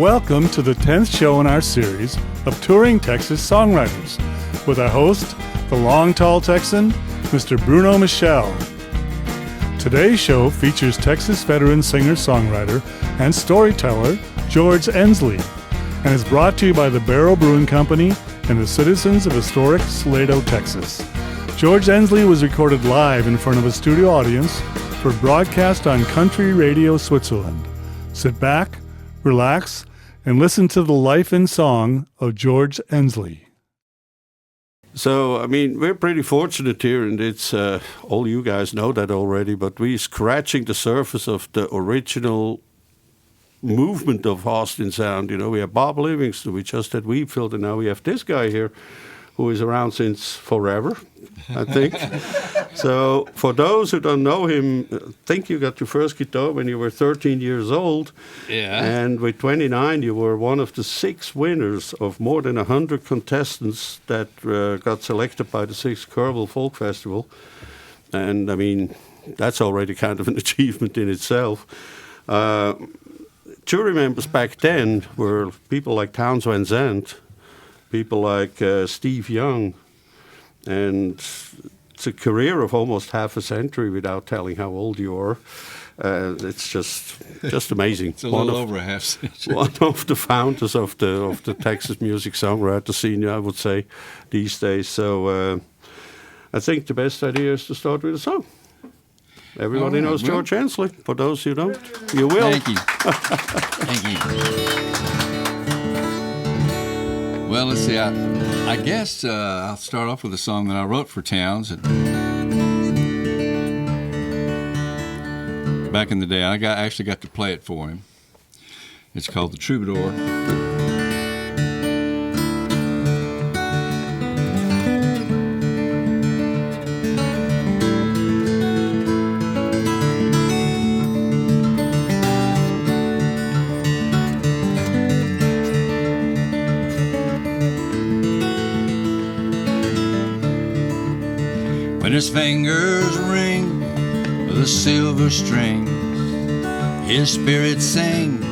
Welcome to the 10th show in our series of Touring Texas Songwriters with our host, the long, tall Texan, Mr. Bruno Michel. Today's show features Texas veteran singer-songwriter and storyteller George Enslee and is brought to you by the Barrel Brewing Company and the citizens of historic Salado, Texas. George Enslee was recorded live in front of a studio audience for broadcast on Country Radio Switzerland. Sit back, relax, and listen to the life and song of George Enslee. So, I mean, we're pretty fortunate here, and it's all you guys know that already, but we're scratching the surface of the original movement of Austin sound. You know, we have Bob Livingston, we just had Wheatfield, and now we have this guy here who is around since forever, I think. So for those who don't know him, I think you got your first guitar when you were 13 years old. Yeah. And with 29, you were one of the 6 winners of more than 100 contestants that got selected by the 6th Kerbal Folk Festival. And, I mean, that's already kind of an achievement in itself. Jury members back then were people like Townes Van Zandt, people like Steve Young, and it's a career of almost half a century without telling how old you are. It's just amazing. It's a little over a half century. One of the founders of the Texas music songwriter scene, I would say, these days. So I think the best idea is to start with a song. Everybody knows George Enslee. For those who don't, you will. Thank you. Thank you. Well, let's see. I guess I'll start off with a song that I wrote for Townes. Back in the day, I actually got to play it for him. It's called The Troubadour. When his fingers ring the silver strings, his spirit sings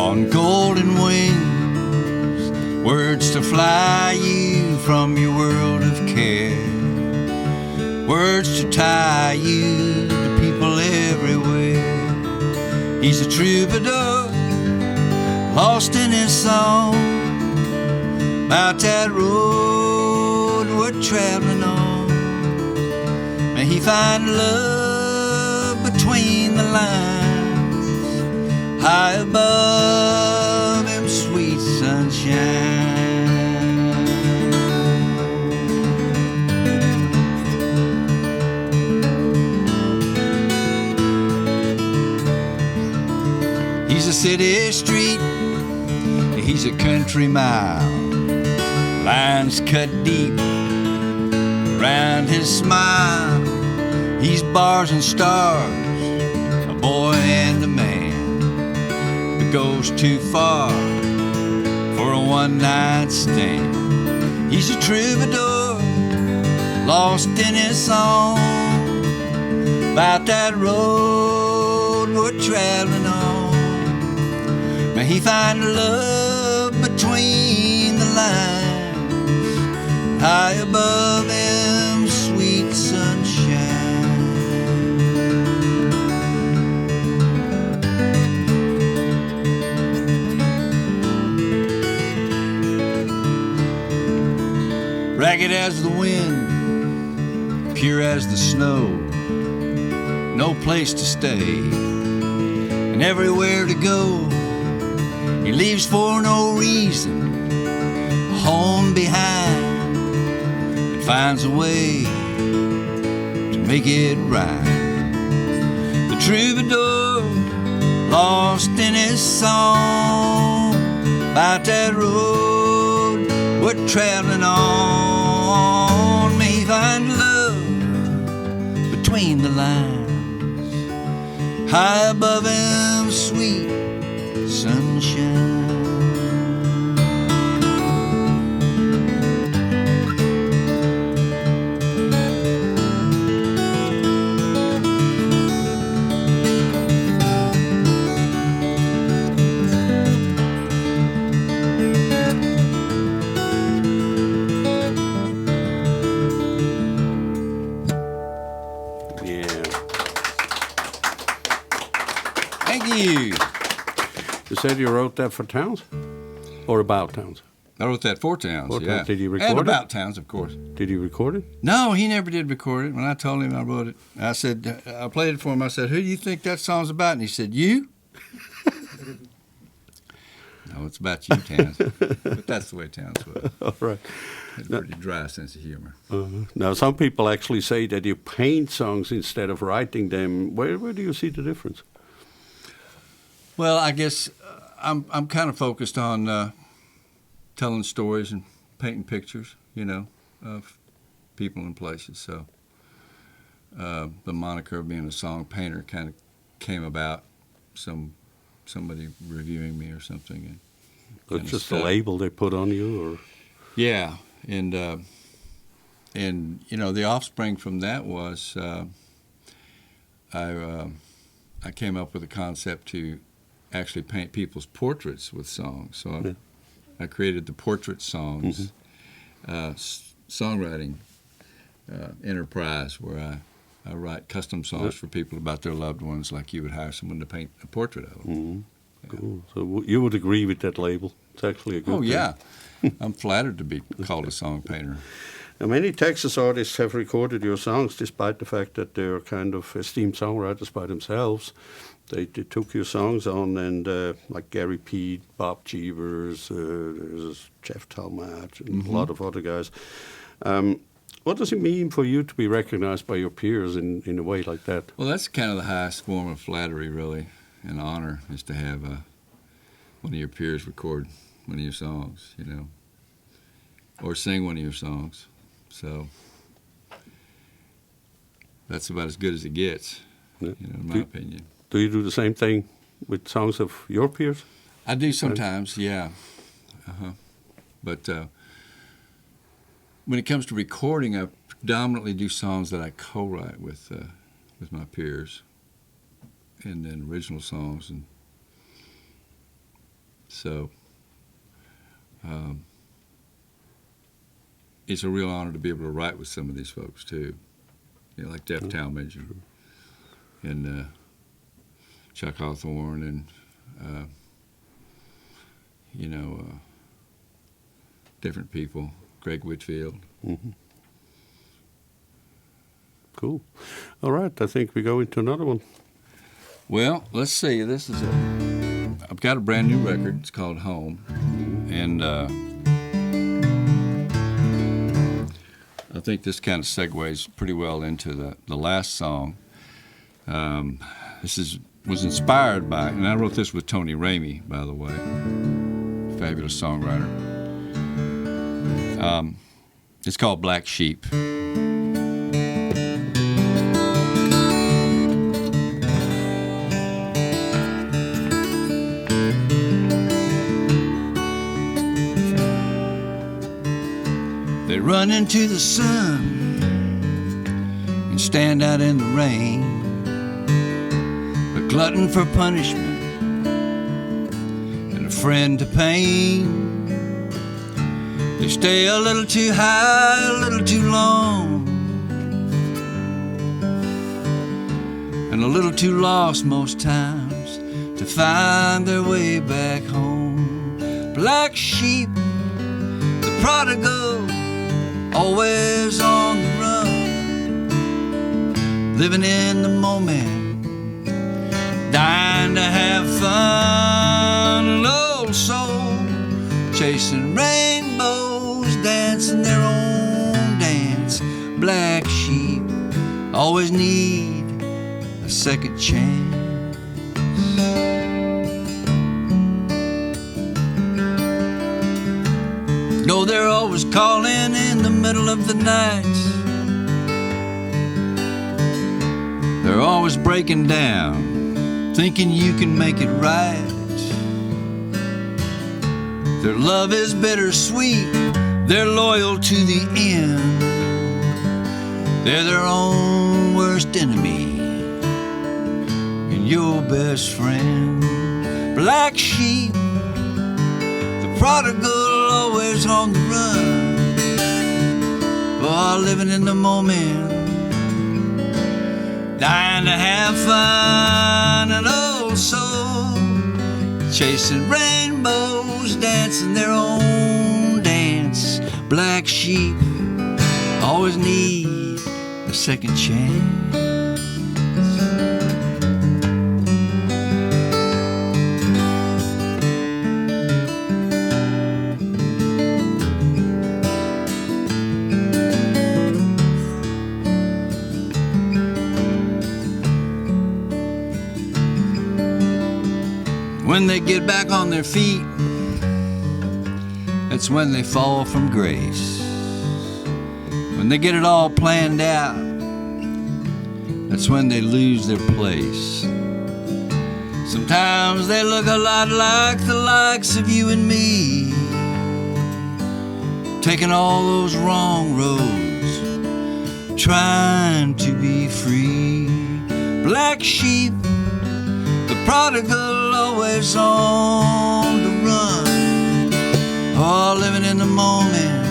on golden wings, words to fly you from your world of care, words to tie you to people everywhere. He's a troubadour, lost in his song, about that road we're traveling on. May he find love between the lines, high above him, sweet sunshine. He's a city street, he's a country mile, lines cut deep around his smile. He's bars and stars, a boy and a man that goes too far for a one-night stand. He's a troubadour, lost in his song, about that road we're traveling on. May he find love between the lines, high above him, sweet sunshine. Ragged as the wind, pure as the snow, no place to stay, and everywhere to go. He leaves for no reason, a home behind, and finds a way to make it right. The troubadour, lost in his song, about that road we're traveling on. May he find love between the lines, high above him, sweet sunshine. said you wrote that for Townes? Or about Townes? I wrote that for Townes, For yeah. Townes. Did you record and it? about Townes, of course. Did he record it? No, he never did record it. When I told him I wrote it, I said, I played it for him. I said, who do you think that song's about? And he said, you? No, it's about you, Townes. But that's the way Townes was. All right. Had a pretty dry sense of humor. Now, some people actually say that you paint songs instead of writing them. Where do you see the difference? Well, I guess I'm kind of focused on telling stories and painting pictures, of people and places. So the moniker of being a song painter kind of came about somebody reviewing me or something. It's just a label they put on you, or yeah, and the offspring from that was I came up with a concept to actually paint people's portraits with songs. So I created the PortraitSongs songwriting enterprise where I write custom songs for people about their loved ones, like you would hire someone to paint a portrait of them. Mm-hmm. Cool. So you would agree with that label? It's actually a good thing. Yeah. I'm flattered to be called a song painter. Now, many Texas artists have recorded your songs despite the fact that they're kind of esteemed songwriters by themselves. They took your songs on, and like Gary Pete, Bob Cheevers, there's Jeff Talmadge, and a lot of other guys. What does it mean for you to be recognized by your peers in a way like that? Well, that's kind of the highest form of flattery, really, and honor, is to have one of your peers record one of your songs, or sing one of your songs. So that's about as good as it gets, in my opinion. Do you do the same thing with songs of your peers? I do sometimes, yeah. But when it comes to recording, I predominantly do songs that I co-write with my peers, and then original songs, and so it's a real honor to be able to write with some of these folks too, like Jeff Talmadge and Chuck Hawthorne, and different people, Greg Whitfield. Mm-hmm. Cool. All right, I think we go into another one. Well, let's see. I've got a brand new record. It's called Home, and I think this kind of segues pretty well into the last song. This was inspired by, and I wrote this with Tony Ramey, by the way, fabulous songwriter. It's called Black Sheep. They run into the sun and stand out in the rain, a glutton for punishment and a friend to pain. They stay a little too high, a little too long, and a little too lost most times to find their way back home. Black sheep, the prodigal, always on the run, living in the moment, dying to have fun. An old soul chasing rainbows, dancing their own dance. Black sheep always need a second chance. No, they're always calling in the middle of the night. They're always breaking down, thinking you can make it right. Their love is bittersweet, they're loyal to the end. They're their own worst enemy and your best friend. Black sheep, the prodigal, always on the run, while living in the moment, dying to have fun. An old soul chasing rainbows, dancing their own dance. Black sheep always need a second chance. When they get back on their feet, that's when they fall from grace. When they get it all planned out, that's when they lose their place. Sometimes they look a lot like the likes of you and me, taking all those wrong roads, trying to be free. Black sheep, the prodigal, always on the run, all living in the moment,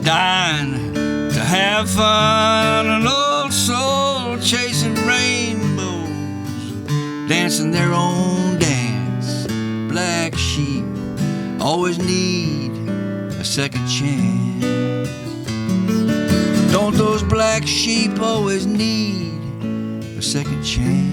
dying to have fun. An old soul chasing rainbows, dancing their own dance. Black sheep always need a second chance. Don't those black sheep always need a second chance?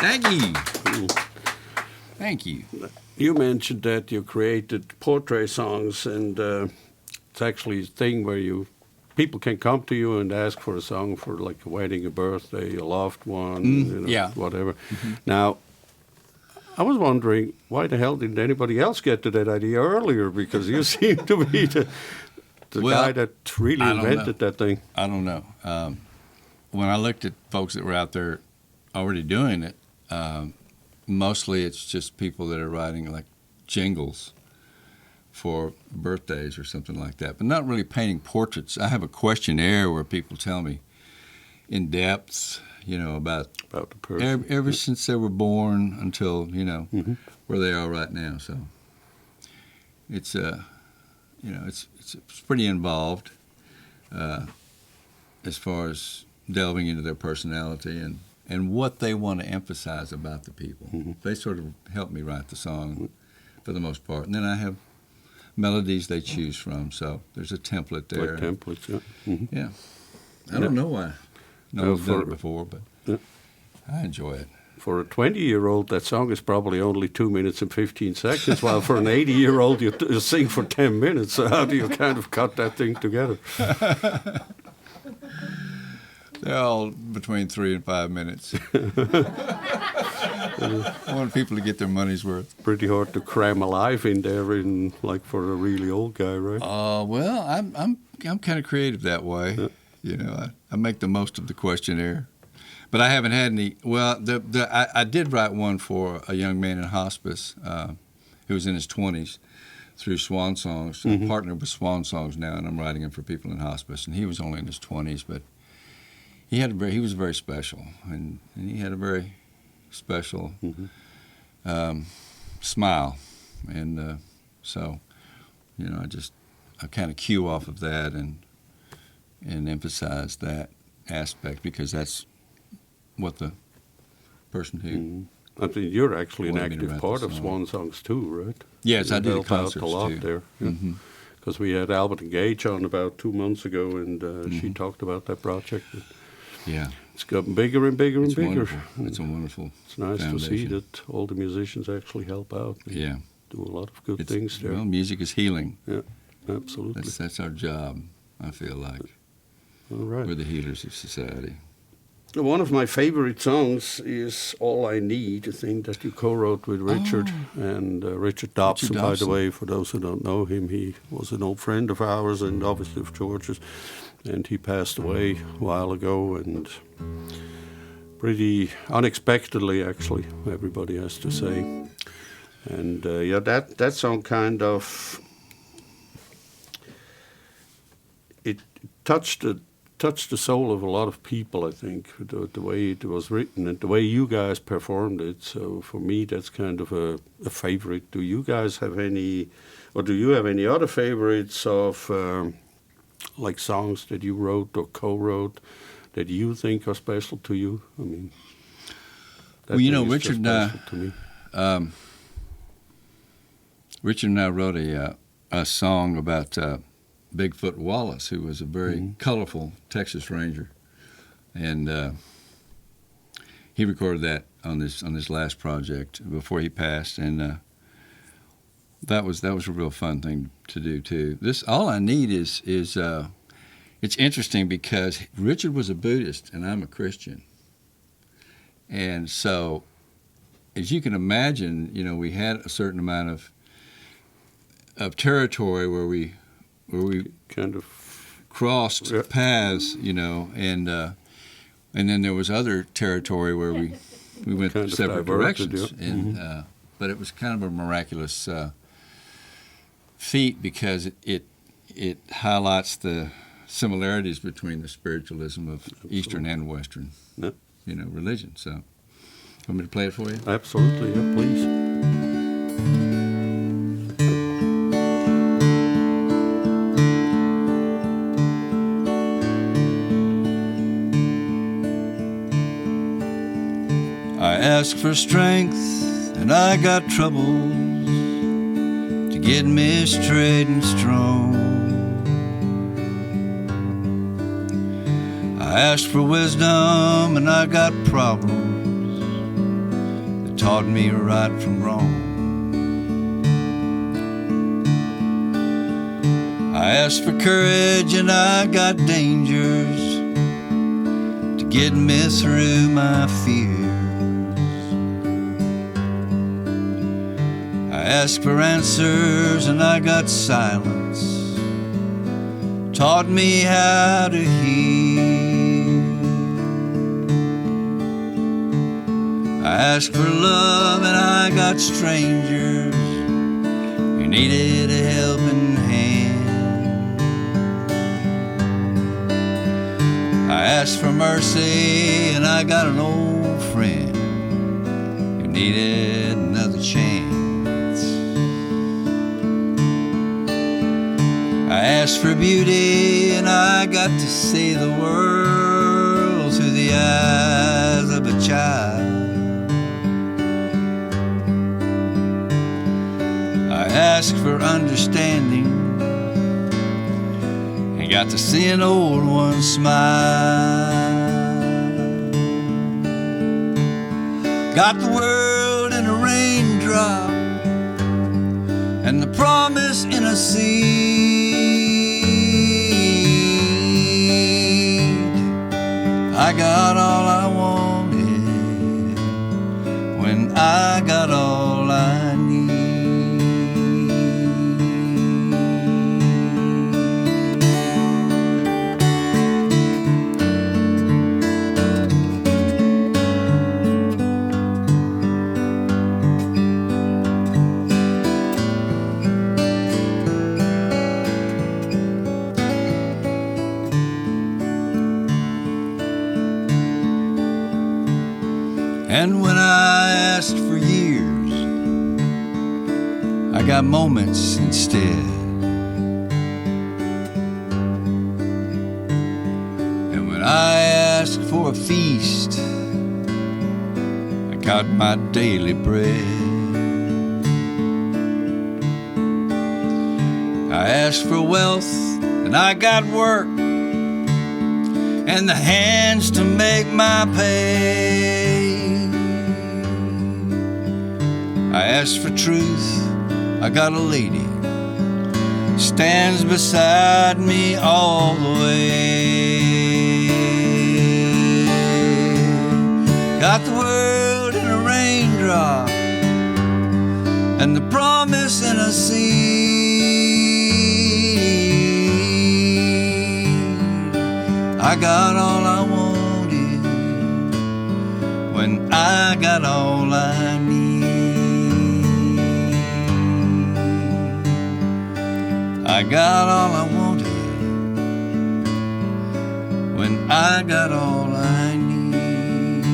Thank you. Thank you. You mentioned that you created PortraitSongs, and it's actually a thing where people can come to you and ask for a song for like a wedding, a birthday, a loved one, yeah, whatever. Now, I was wondering, why the hell didn't anybody else get to that idea earlier? Because you seem to be the guy that really invented that thing. I don't know. When I looked at folks that were out there already doing it, mostly it's just people that are writing like jingles for birthdays or something like that, but not really painting portraits. I have a questionnaire where people tell me in depth, about the person. Ever since they were born until, where they are right now. So it's, it's pretty involved as far as delving into their personality and what they want to emphasize about the people. They sort of help me write the song for the most part. And then I have melodies they choose from, so there's a template there. Like templates, yeah. Yeah. I don't know why. No one's done it before, but I enjoy it. For a 20-year-old, that song is probably only 2 minutes and 15 seconds, while for an 80-year-old, you sing for 10 minutes. So how do you kind of cut that thing together? They're all between 3 and 5 minutes. I want people to get their money's worth. Pretty hard to cram a life in there, for a really old guy, right? Well, I'm kind of creative that way. I make the most of the questionnaire, but I haven't had any. Well, I did write one for a young man in hospice who was in his 20s through StorySongs. I'm partnered with StorySongs now, and I'm writing them for people in hospice. And he was only in his 20s, but he was very special, and he had a very special smile, and so I kind of cue off of that and emphasize that aspect, because that's what the person who I think you're actually an wanted me to active write part the of song. StorySongs too, right? Yes, You I do the help out concerts a lot too. there. Because we had Albert and Gage on about 2 months ago, and she talked about that project. Yeah. It's gotten bigger and bigger and It's bigger. wonderful. It's a wonderful It's nice foundation. to see that all the musicians actually help out. Yeah. Do a lot of good things there. Well, music is healing. Yeah, absolutely. That's our job, I feel like. All right. We're the healers of society. One of my favorite songs is All I Need, a thing that you co-wrote with Richard. And Richard Dobson, by the way, for those who don't know him, he was an old friend of ours and obviously of George's. And he passed away a while ago, and pretty unexpectedly, actually, everybody has to say. And that song kind of it touched the soul of a lot of people, I think, the way it was written and the way you guys performed it. So for me, that's kind of a favorite. Do you guys have any, or do you have any other favorites of like songs that you wrote or co-wrote that you think are special to you? I mean, well, Richard and I wrote a song about Bigfoot Wallace, who was a very colorful Texas Ranger, and he recorded that on this last project before he passed, and that was a real fun thing to do too. This All I Need is it's interesting because Richard was a Buddhist and I'm a Christian, and so as you can imagine, we had a certain amount of territory where we kind of crossed paths, and then there was other territory where we went kind separate directions, yeah. and but it was kind of a miraculous feat because it highlights the similarities between the spiritualism of Eastern and Western, religion. So, want me to play it for you? Absolutely, yeah, please. I asked for strength and I got troubles to get me straight and strong. I asked for wisdom and I got problems that taught me right from wrong. I asked for courage and I got dangers to get me through my fears. I asked for answers and I got silence, taught me how to hear. I asked for love and I got strangers who needed a helping hand. I asked for mercy and I got an old friend who needed another chance. I asked for beauty and I got to see the world through the eyes of a child. I asked for understanding and got to see an old one smile. Got the world in a raindrop and the promise in a seed. I got all I wanted when I got all I need. And when I asked for years, I got moments instead. And when I asked for a feast, I got my daily bread. I asked for wealth and I got work and the hands to make my pay. I asked for truth, I got a lady, stands beside me all the way. Got the world in a raindrop and the promise in a seed. I got all I wanted when I got all I need. I got all I wanted I got all I need.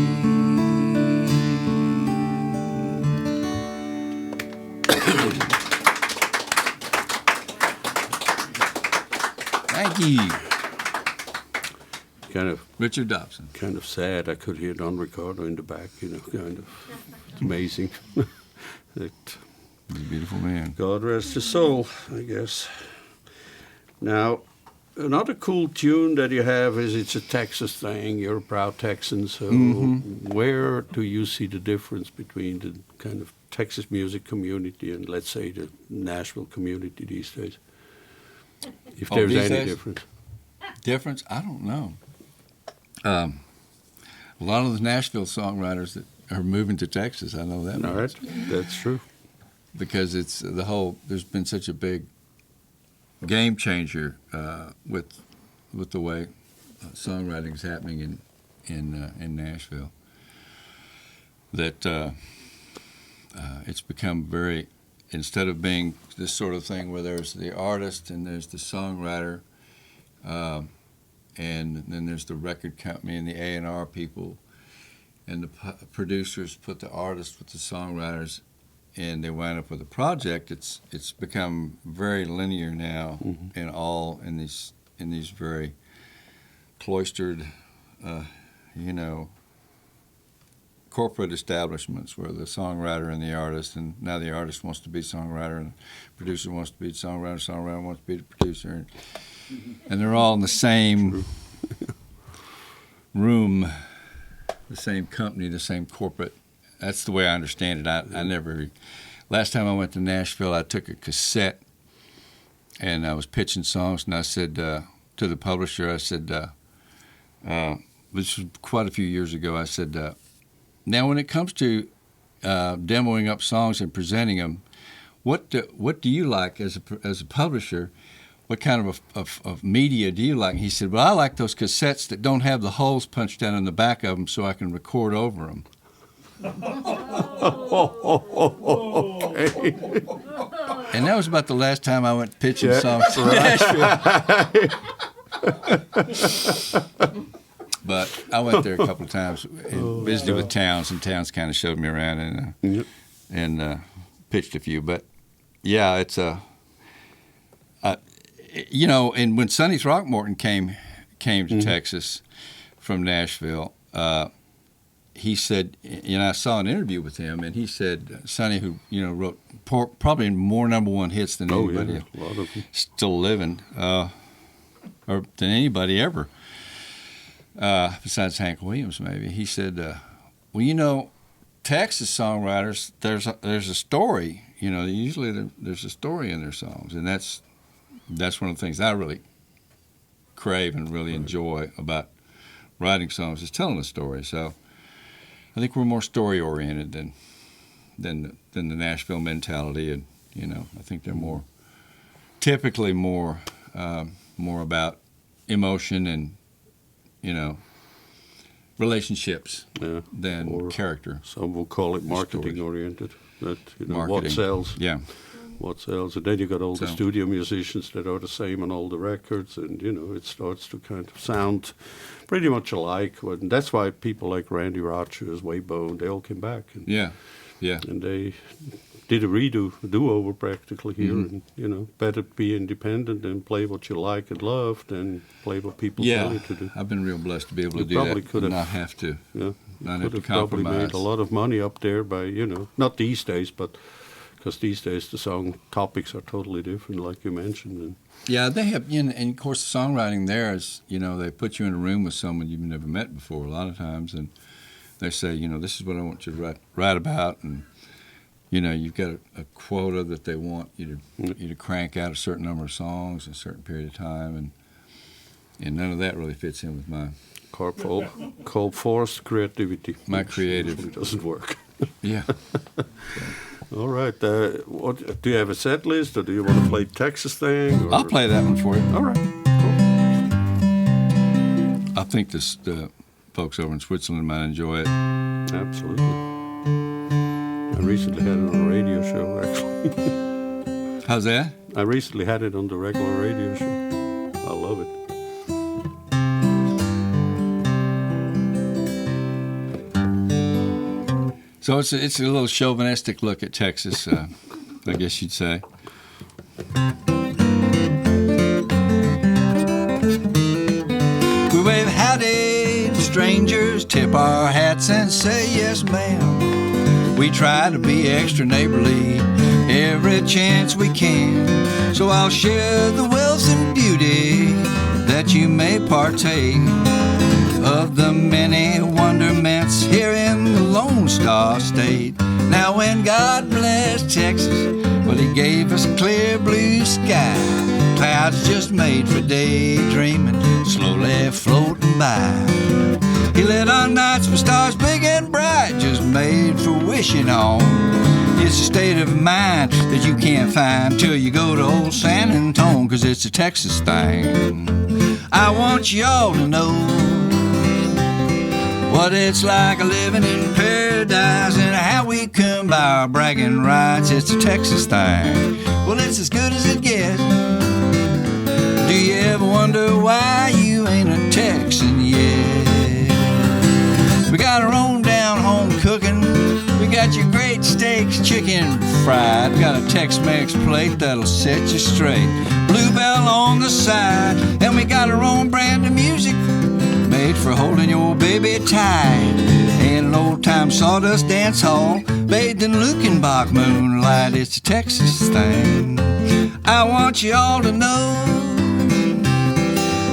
Thank you. Kind of Richard Dobson. kind of sad. I could hear Don Ricardo in the back, kind of. It's amazing. That He's a beautiful man. God rest his soul, I guess. Now, another cool tune that you have is it's a Texas thing. You're a proud Texan, so where do you see the difference between the kind of Texas music community and, let's say, the Nashville community these days? If there's these any days? difference. Difference? I don't know. A lot of the Nashville songwriters that are moving to Texas, I know that. All right, that's true. Because it's there's been such a big game changer with the way songwriting is happening in Nashville, that it's become very, instead of being this sort of thing where there's the artist and there's the songwriter, and then there's the record company and the A&R people, and the producers put the artists with the songwriters, and they wind up with a project. It's become very linear now, in these very cloistered, corporate establishments where the songwriter and the artist, and now the artist wants to be songwriter and the producer wants to be the songwriter wants to be the producer, and they're all in the same room, the same company, the same corporate. That's the way I understand it. I never. Last time I went to Nashville, I took a cassette, and I was pitching songs, and I said to the publisher, I said, this was quite a few years ago. I said, now when it comes to demoing up songs and presenting them, what do you like as a publisher? What kind of media do you like? And he said, well, I like those cassettes that don't have the holes punched down in the back of them, so I can record over them. Okay. And that was about the last time I went pitching songs to Nashville. But I went there a couple of times and visited with Townes, and Townes kind of showed me around and pitched a few. But yeah, it's and when Sonny Throckmorton came to Texas from Nashville, he said, I saw an interview with him, and he said, Sonny, who wrote probably more #1 hits than anybody, a lot of them. Still living, or than anybody ever, besides Hank Williams, maybe. He said, Texas songwriters, there's a story. Usually there's a story in their songs, and that's one of the things I really crave and really enjoy about writing songs, is telling a story. So I think we're more story oriented than the Nashville mentality, and I think they're typically more about emotion and relationships than character. Some will call it marketing oriented. That Marketing. What sells. Yeah. What sells, and then you got all the studio musicians that are the same on all the records, and it starts to kind of sound pretty much alike. And that's why people like Randy Rogers, Waybone, they all came back. And, and they did a do-over practically here, and better be independent and play what you like and love than play what people tell you to do. I've been real blessed to be able to do that, and not have to, not have to probably compromise. made a lot of money up there by not these days, but. Because these days the song topics are totally different, like you mentioned. And they have, and of course the songwriting there is, they put you in a room with someone you've never met before a lot of times, and they say, this is what I want you to write about, and you've got a quota that they want you to crank out a certain number of songs in a certain period of time, and none of that really fits in with my called forced creativity. My creative it doesn't work. Yeah. All right. What do you have a set list, or do you want to play Texas thing? Or? I'll play that one for you. All right. Cool. I think the folks over in Switzerland might enjoy it. Absolutely. I recently had it on a radio show, actually. How's that? I recently had it on the regular radio show. I love it. So it's a little chauvinistic look at Texas, I guess you'd say. We wave howdy to strangers, tip our hats and say yes ma'am. We try to be extra neighborly every chance we can. So I'll share the wealth and beauty that you may partake of the many wonderments here in the Lone Star State. Now when God blessed Texas, well, he gave us a clear blue sky. Clouds just made for daydreaming, slowly floating by. He lit our nights with stars big and bright, just made for wishing on. It's a state of mind that you can't find till you go to old San Antone, 'cause it's a Texas thing. I want y'all to know what it's like living in paradise and how we come by our bragging rights. It's a Texas thing. Well, it's as good as it gets. Do you ever wonder why you ain't a Texan yet? We got our own down-home cooking. We got your great steaks, chicken fried. We got a Tex-Mex plate that'll set you straight. Bluebell on the side. And we got our own brand of music made for holding your baby tight. And an old-time sawdust dance hall bathed in Luckenbach moonlight. It's a Texas thing. I want you all to know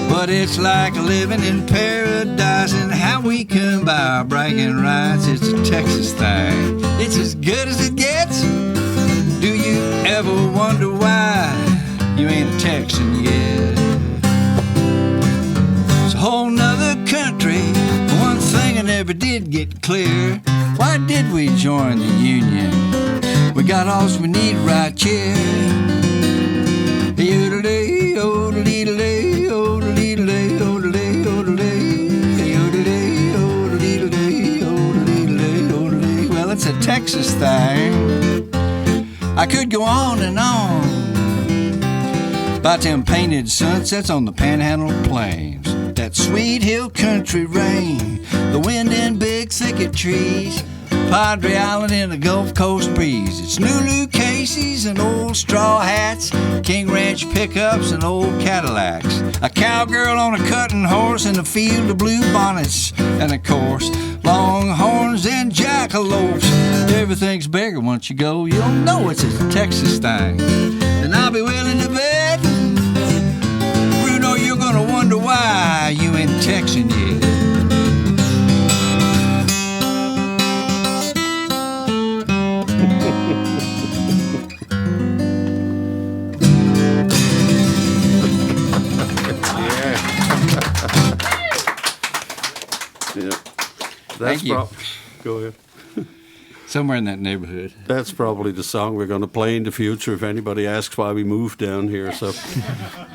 what it's like living in paradise and how we come by our bragging rights. It's a Texas thing. It's as good as it gets. Do you ever wonder why you ain't a Texan yet? It's a whole nother country. One thing I never did get clear: why did we join the Union? We got all we need right here. Yodelay, yodelay, yodelay, yodelay, yodelay, yodelay, yodelay, yodelay. Well, it's a Texas thing. I could go on and on about them painted sunsets on the Panhandle Plains, that sweet hill country rain, the wind in big thicket trees, Padre Island in the Gulf Coast breeze. It's Nulu Casey's and old straw hats, King Ranch pickups and old Cadillacs, a cowgirl on a cutting horse in a field of blue bonnets, and of course longhorns and jackalopes. Everything's bigger once you go. You'll know it's a Texas thing. And I'll be willing to bet, Bruno, you're gonna wonder why you ain't Texan yet. That's go ahead. Somewhere in that neighborhood. That's probably the song we're going to play in the future if anybody asks why we moved down here. So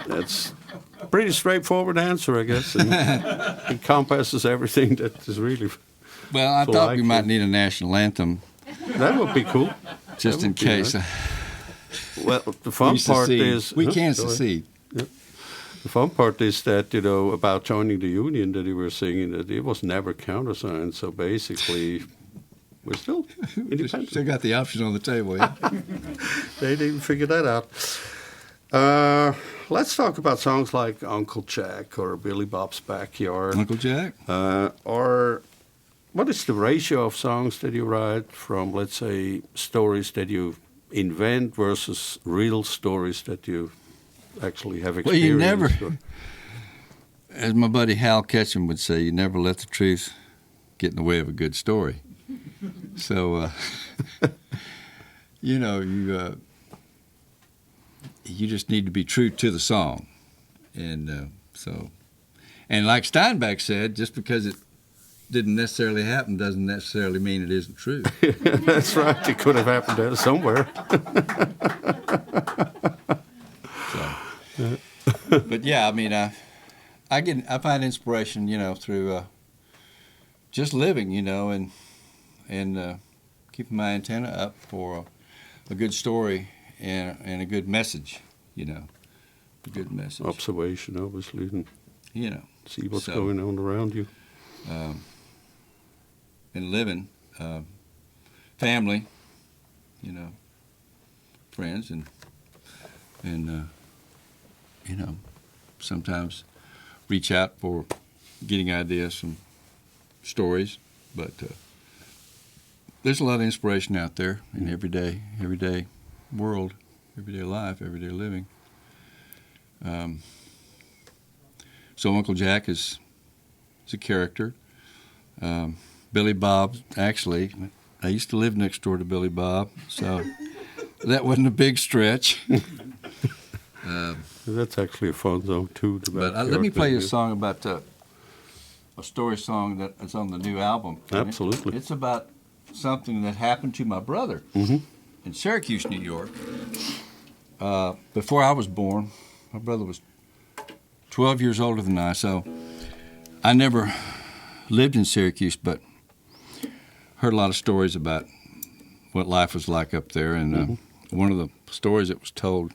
that's a pretty straightforward answer, I guess. And it encompasses everything that is really. Well, I thought we might need a national anthem. That would be cool. Just in case. Nice. Well, the fun part is we can secede. Yeah. The fun part is that, about joining the union that you were singing, that it was never countersigned. So basically, we're still independent. Still got the option on the table, yeah. They didn't figure that out. Let's talk about songs like Uncle Jack or Billy Bob's Backyard. Uncle Jack? Or what is the ratio of songs that you write from, let's say, stories that you invent versus real stories that you actually have experienced? Well, you never, as my buddy Hal Ketchum would say, you never let the truth get in the way of a good story. So, you just need to be true to the song. And and like Steinbeck said, just because it didn't necessarily happen doesn't necessarily mean it isn't true. That's right. It could have happened there somewhere. But yeah, I mean, I find inspiration, through just living, and keeping my antenna up for a good story and a good message, a good message. Observation, obviously, and see what's going on around you. And living, family, friends, and sometimes reach out for getting ideas from stories. But there's a lot of inspiration out there in everyday world, everyday life, everyday living. So Uncle Jack is a character. Billy Bob, actually, I used to live next door to Billy Bob, so that wasn't a big stretch. That's actually a fun song too. But let me play you a song about a story song that is on the new album. Absolutely. It's about something that happened to my brother in Syracuse, New York. Before I was born, my brother was 12 years older than I, so I never lived in Syracuse, but heard a lot of stories about what life was like up there. And one of the stories that was told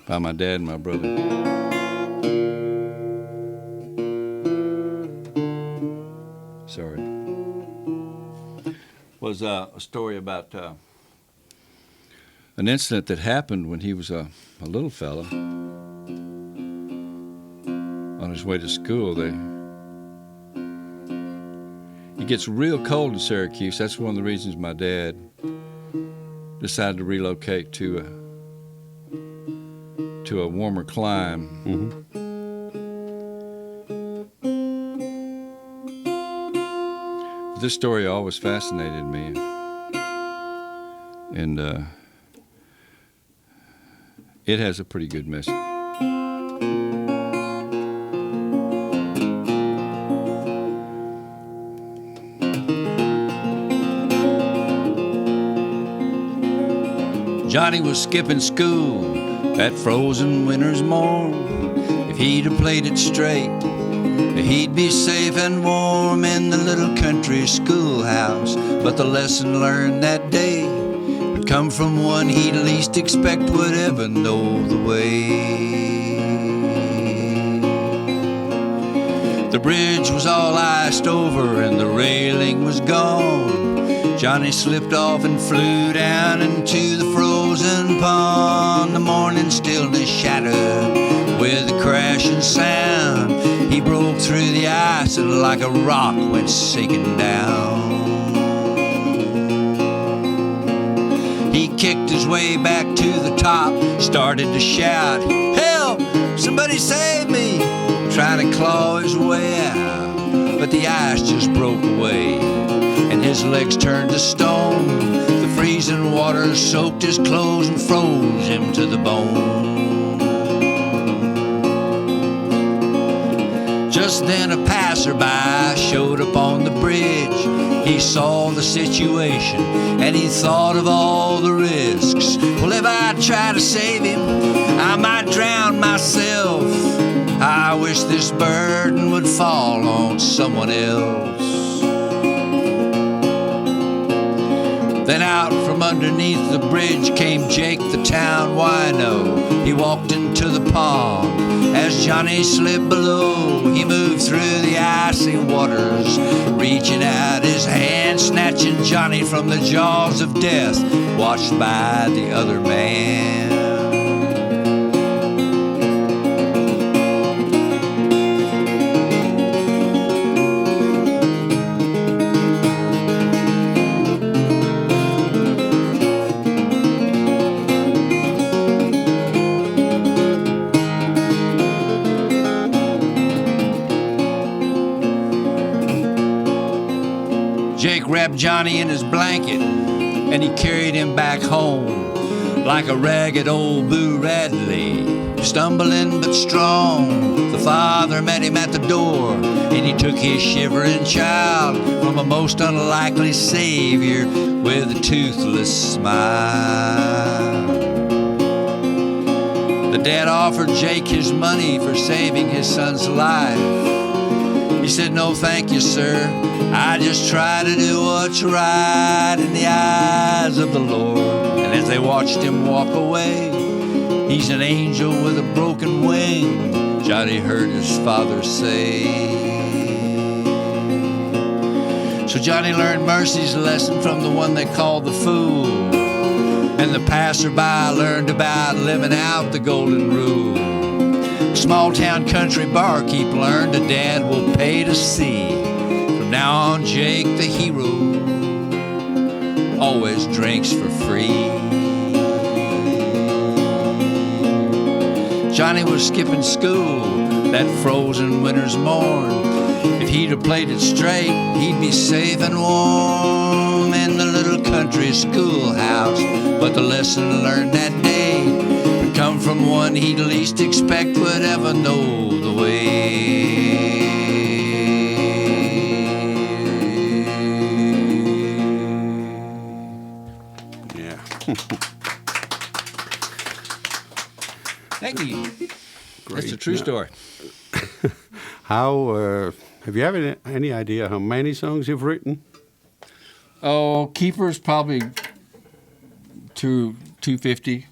by my dad and my brother was a story about an incident that happened when he was a little fella on his way to school. It gets real cold in Syracuse. That's one of the reasons my dad decided to relocate to a warmer climb. This story always fascinated me, and it has a pretty good message. Johnny was skipping school that frozen winter's morn. If he'd have played it straight, he'd be safe and warm in the little country schoolhouse. But the lesson learned that day would come from one he'd least expect would ever know the way. The bridge was all iced over and the railing was gone. Johnny slipped off and flew down into the frozen pond. The morning stillness shattered with a crashing sound. He broke through the ice and like a rock went sinking down. He kicked his way back to the top, started to shout, "Help! Somebody save me!" Trying to claw his way out, but the ice just broke away and his legs turned to stone. The freezing water soaked his clothes and froze him to the bone. Just then a passerby showed up on the bridge. He saw the situation and he thought of all the risks. Well, if I try to save him, I might drown myself. I wish this burden would fall on someone else. Then out from underneath the bridge came Jake, the town wino. He walked into the pond as Johnny slipped below. He moved through the icy waters, reaching out his hand, snatching Johnny from the jaws of death, watched by the other man. Jake wrapped Johnny in his blanket and he carried him back home like a ragged old Boo Radley, stumbling but strong. The father met him at the door and he took his shivering child from a most unlikely savior with a toothless smile. The dad offered Jake his money for saving his son's life. He said, "No, thank you, sir. I just try to do what's right in the eyes of the Lord." And as they watched him walk away, "He's an angel with a broken wing," Johnny heard his father say. So Johnny learned mercy's lesson from the one they called the fool. And the passerby learned about living out the golden rule. Small town country barkeep learned a dad will pay to see. From now on, Jake the hero always drinks for free. Johnny was skipping school that frozen winter's morn. If he'd have played it straight, he'd be safe and warm in the little country schoolhouse. But the lesson learned that day would come from one he'd least expect would ever know the way. Yeah. Thank you. Great. That's a true story. How have you any idea how many songs you've written? Oh, Keeper's probably 250,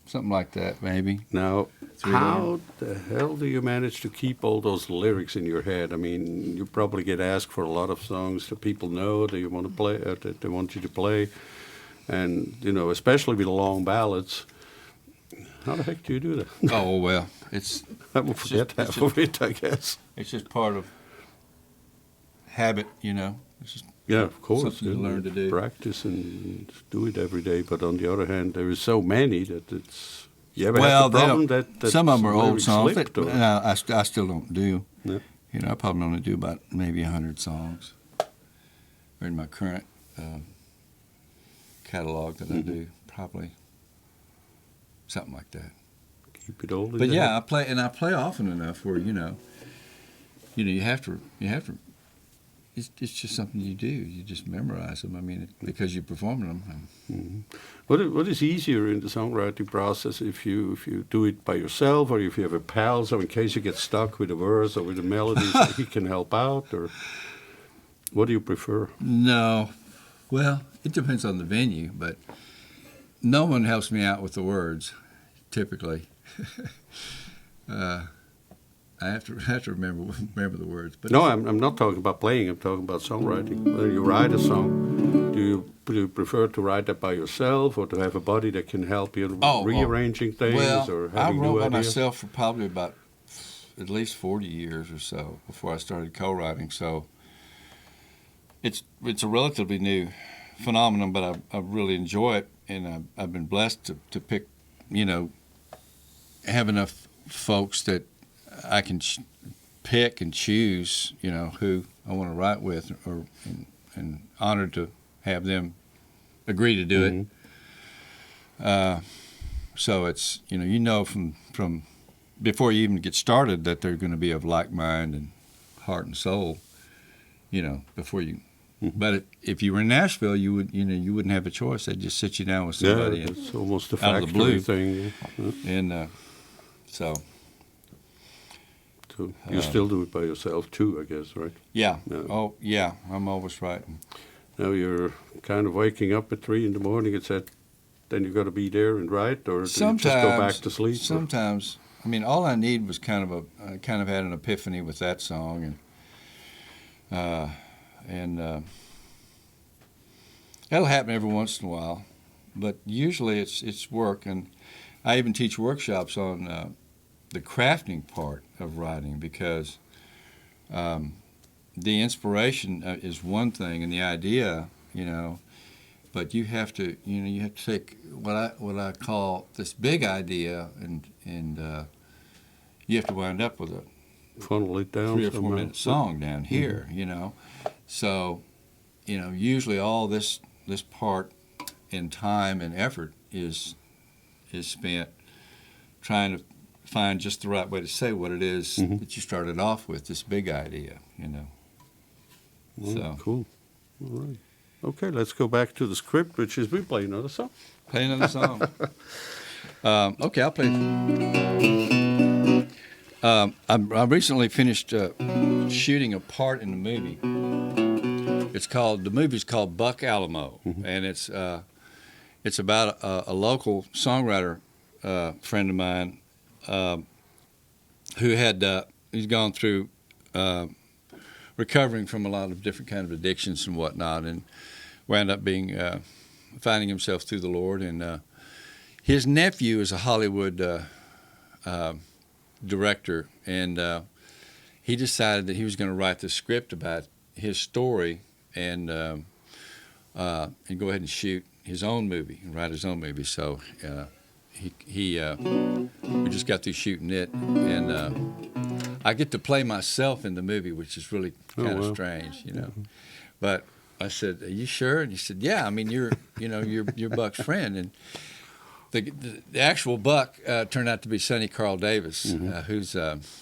something like that, maybe. Now, how the hell do you manage to keep all those lyrics in your head? I mean, you probably get asked for a lot of songs that people know that you want to play, that they want you to play, and especially with the long ballads. How the heck do you do that? Oh well, I will forget half of it, I guess. It's just part of habit, It's just Of course. something you learn to do. Practice and do it every day. But on the other hand, there is so many that it's. You ever Well, have the problem that some of them are old lyrics songs slipped, that or- I still don't do. Yeah. I probably only do about maybe 100 songs. Or in my current catalog that I do, probably something like that. Keep it all in But your yeah, head. I play often enough where you have to. It's just something you do. You just memorize them. I mean, because you're performing them. What is easier in the songwriting process if you do it by yourself or if you have a pal, so in case you get stuck with a verse or with a melody, so he can help out, or what do you prefer? No, well, it depends on the venue, but no one helps me out with the words, typically. I have to remember the words. But No, I'm not talking about playing. I'm talking about songwriting. When you write a song, do you prefer to write that by yourself or to have a buddy that can help you rearranging things or I having wrote new by ideas? myself for probably about at least 40 years or so before I started co-writing. So it's a relatively new phenomenon, but I really enjoy it, and I've been blessed to pick, have enough folks that I can pick and choose, who I want to write with, and honored to have them agree to do it. So it's from before you even get started that they're going to be of like mind and heart and soul, before you. But if you were in Nashville, you wouldn't have a choice. They'd just sit you down with somebody. Yeah, it's almost a out of the factory blue. thing. And so. So you still do it by yourself too, I guess, right? Yeah. No. Oh, yeah. I'm always writing. Now you're kind of waking up at 3 in the morning. It's at then you got to be there and write, or do you just go back to sleep? Sometimes. I mean, all I need was I kind of had an epiphany with that song, and that'll happen every once in a while, but usually it's work, and I even teach workshops on the crafting part of writing, because the inspiration is one thing and the idea, but you have to take what I call this big idea and you have to wind up with a Funnel it down 3 or 4 somehow. minute song down here, So, usually all this part in time and effort is spent trying to find just the right way to say what it is that you started off with, this big idea, Well, So cool. All right. Okay, let's go back to the script, which is we play another song. play another song. Okay, I'll play. I recently finished shooting a part in the movie. The movie's called Buck Alamo, and it's about a local songwriter friend of mine who had he's gone through recovering from a lot of different kind of addictions and whatnot, and wound up being finding himself through the Lord. And his nephew is a Hollywood director, and he decided that he was going to write the script about his story and go ahead and shoot his own movie and write his own movie. So we just got through shooting it, and I get to play myself in the movie, which is really kind of strange, you know. But I said, "Are you sure?" And he said, "Yeah. I mean, you're Buck's friend." And the actual Buck turned out to be Sonny Carl Davis, who's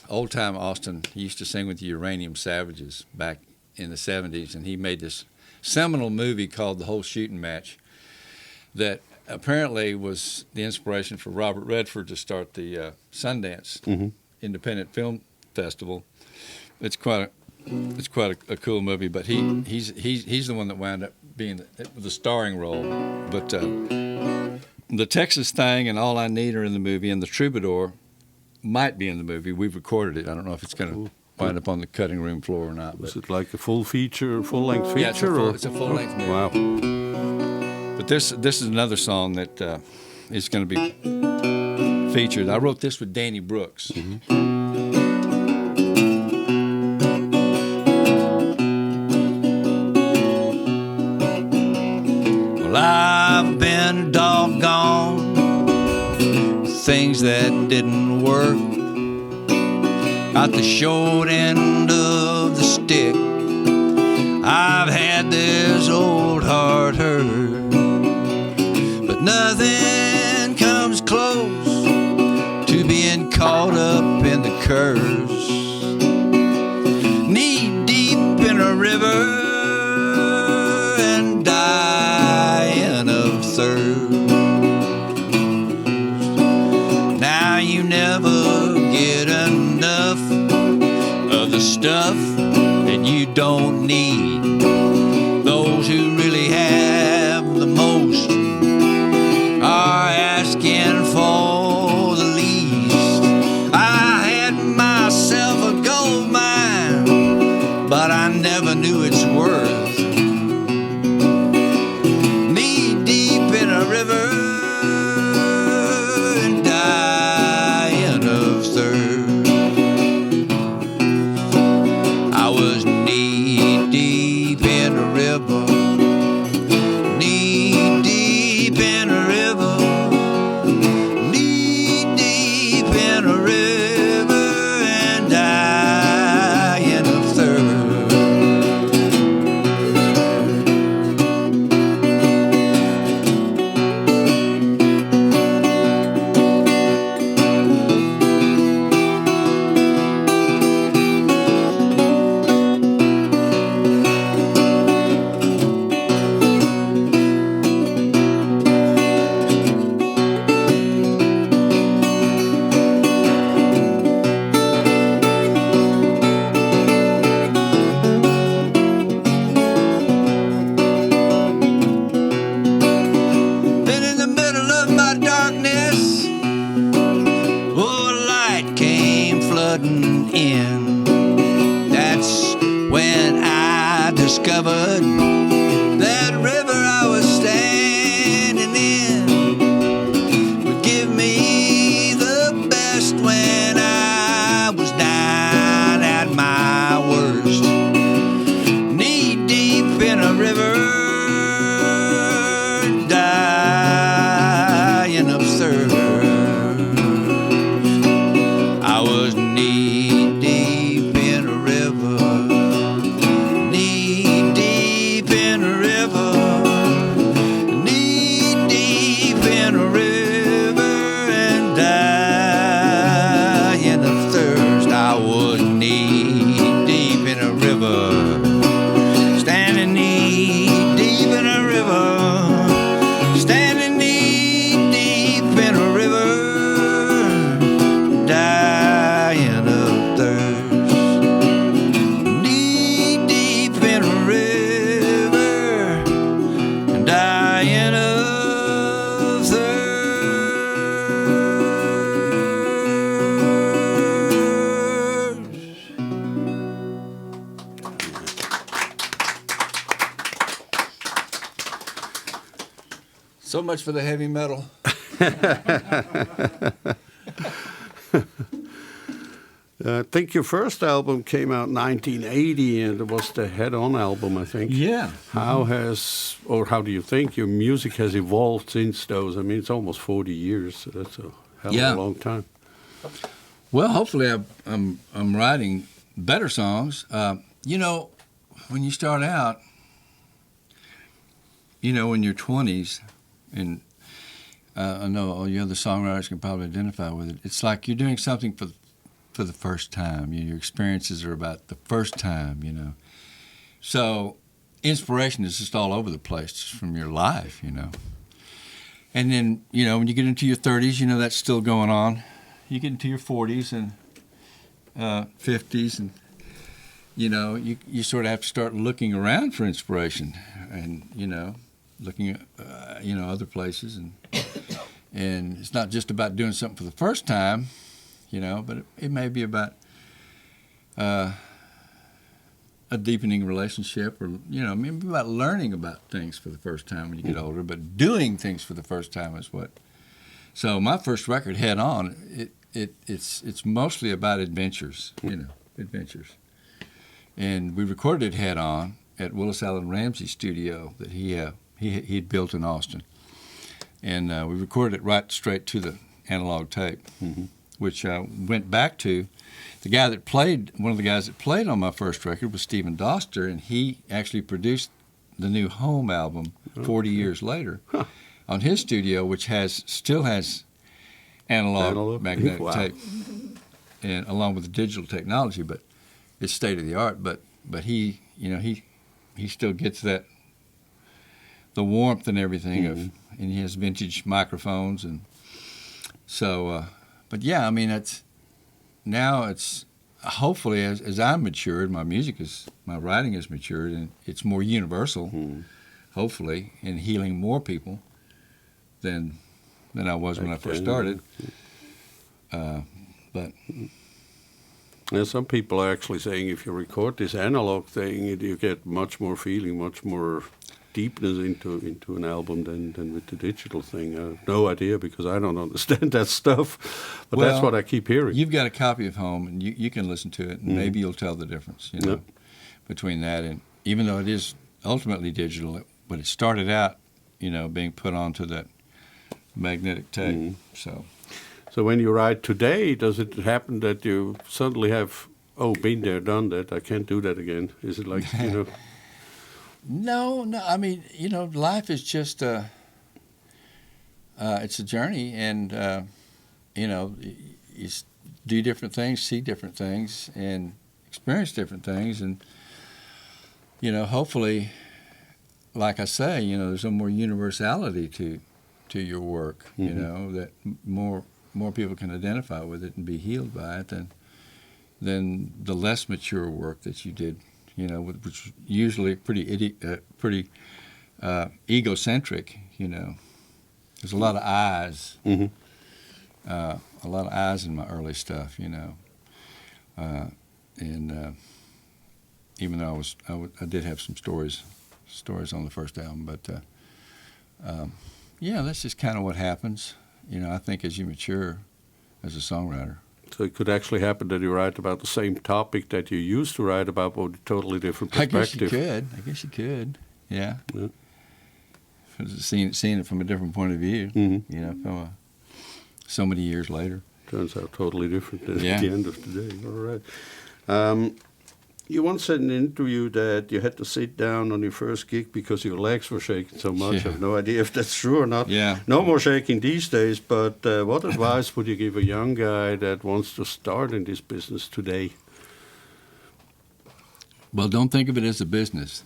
old-time Austin. He used to sing with the Uranium Savages back in the 70s, and he made this seminal movie called The Whole Shooting Match that apparently was the inspiration for Robert Redford to start the Sundance Independent Film Festival. It's quite a cool movie, but he's the one that wound up being the starring role. But the Texas Thing and All I Need are in the movie, and the Troubadour might be in the movie. We've recorded it. I don't know if it's going to wind up on the cutting room floor or not. Is it like a full-length feature? Yeah, it's a full-length movie. Wow. But this is another song that is going to be featured. I wrote this with Danny Brooks. Well, I've been doggone things that didn't work. Got the short end of the stick. I've had this old heart hurt, but nothing comes close to being caught up in the curse. Knee deep in a river and dying of thirst. Now you never get enough of the stuff that you don't need. Those who really have the most are asking for the least. I had myself a gold mine, but I never knew its worth. Knee deep in a river and dying of thirst. I was knee deep in a river, knee deep in a river, knee deep in a river and dying of thirst. Then in the middle of my darkness, oh, light came flooding in. That's when I discovered that river I was standing in would give me the best when I was down at my worst. Knee deep in a river, dying of thirst. I was knee deep in a river, knee deep So much for the heavy metal. I think your first album came out in 1980, and it was the Head On album, I think. Yeah. How do you think your music has evolved since those? I mean, it's almost 40 years, so that's a hell of a long time. Well, hopefully I'm writing better songs. You know, when you start out, you know, in your 20s, and I know all you other songwriters can probably identify with it, it's like you're doing something for the first time. Your experiences are about the first time, you know. So inspiration is just all over the place just from your life, you know. And then, you know, when you get into your 30s, you know, that's still going on. You get into your 40s and 50s, and, you know, you sort of have to start looking around for inspiration and, you know, looking at, you know, other places. And it's not just about doing something for the first time, you know, but it may be about a deepening relationship, or, you know, maybe about learning about things for the first time when you get older, but doing things for the first time is what. So my first record, Head On, it's mostly about adventures, you know, adventures. And we recorded Head On at Willis Allen Ramsey's studio that he'd built in Austin. And we recorded it right straight to the analog tape, which went back to one of the guys that played on my first record was Stephen Doster, and he actually produced the new Home album 40 years later on his studio, which still has analog magnetic tape, and along with the digital technology, but it's state of the art. But he, you know, he still gets the warmth and everything and he has vintage microphones, and so. But yeah, I mean, it's hopefully as I'm matured, my writing has matured, and it's more universal, hopefully, in healing more people than I was when I first started. But yeah, some people are actually saying if you record this analog thing, you get much more feeling, much more deepness into an album than with the digital thing. I have no idea because I don't understand that stuff, but that's what I keep hearing. You've got a copy of Home, and you can listen to it, and maybe you'll tell the difference, you know, between that and, even though it is ultimately digital, but it started out, you know, being put onto that magnetic tape. So when you write today, does it happen that you suddenly have, been there, done that, I can't do that again? Is it like, you know? No. I mean, you know, life is just it's a journey, and you know, you do different things, see different things, and experience different things, and you know, hopefully, like I say, you know, there's a more universality to your work. You know, that more people can identify with it and be healed by it than the less mature work that you did. You know, which was usually pretty egocentric. You know, there's a lot of eyes, a lot of eyes in my early stuff. You know, and even though I did have some stories on the first album, but yeah, that's just kind of what happens. You know, I think as you mature as a songwriter. So it could actually happen that you write about the same topic that you used to write about, but with a totally different perspective. I guess you could. Yeah. Seeing it from a different point of view. You know, from so many years later. Turns out totally different at the end of the day. All right. You once said in an interview that you had to sit down on your first gig because your legs were shaking so much. I have no idea if that's true or not. Yeah. No more shaking these days, but what advice would you give a young guy that wants to start in this business today? Well, don't think of it as a business,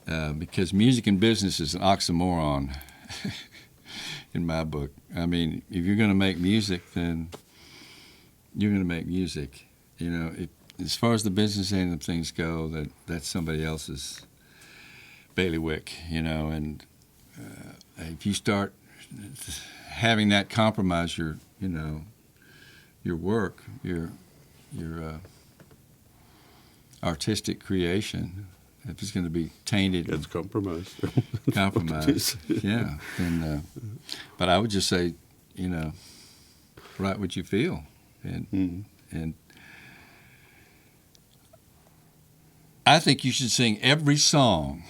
because music and business is an oxymoron in my book. I mean, if you're going to make music, then you're going to make music. You know, as far as the business end of things go, that's somebody else's bailiwick, you know. And if you start having that compromise your work, your artistic creation, if it's going to be tainted, It's compromised. compromised, yeah. Then, but I would just say, write what you feel, and I think you should sing every song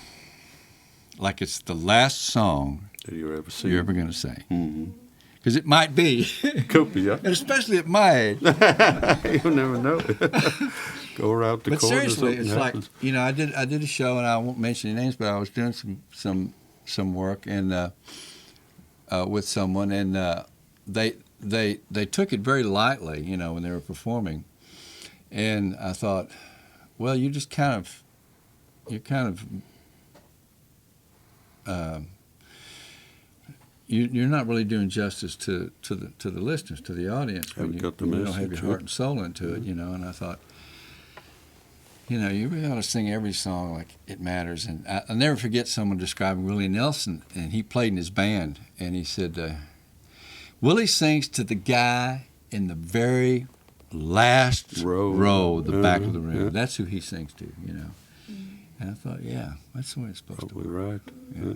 like it's the last song that you're ever going to sing. Because it might be. Could be, yeah. And especially at my age. You never know. Go around the But corner. seriously, it's happens. like, I did a show, and I won't mention any names, but I was doing some work and with someone, and they took it very lightly, when they were performing. And I thought, well, you're not really doing justice to the listeners, to the audience, when you don't have your heart and soul into it, And I thought, you really ought to sing every song like it matters. And I'll never forget someone describing Willie Nelson, and he played in his band, and he said, Willie sings to the guy in the very last row, the back of the room. Yeah. That's who he sings to, And I thought, yeah, that's the way it's supposed to be. Probably right. Yeah.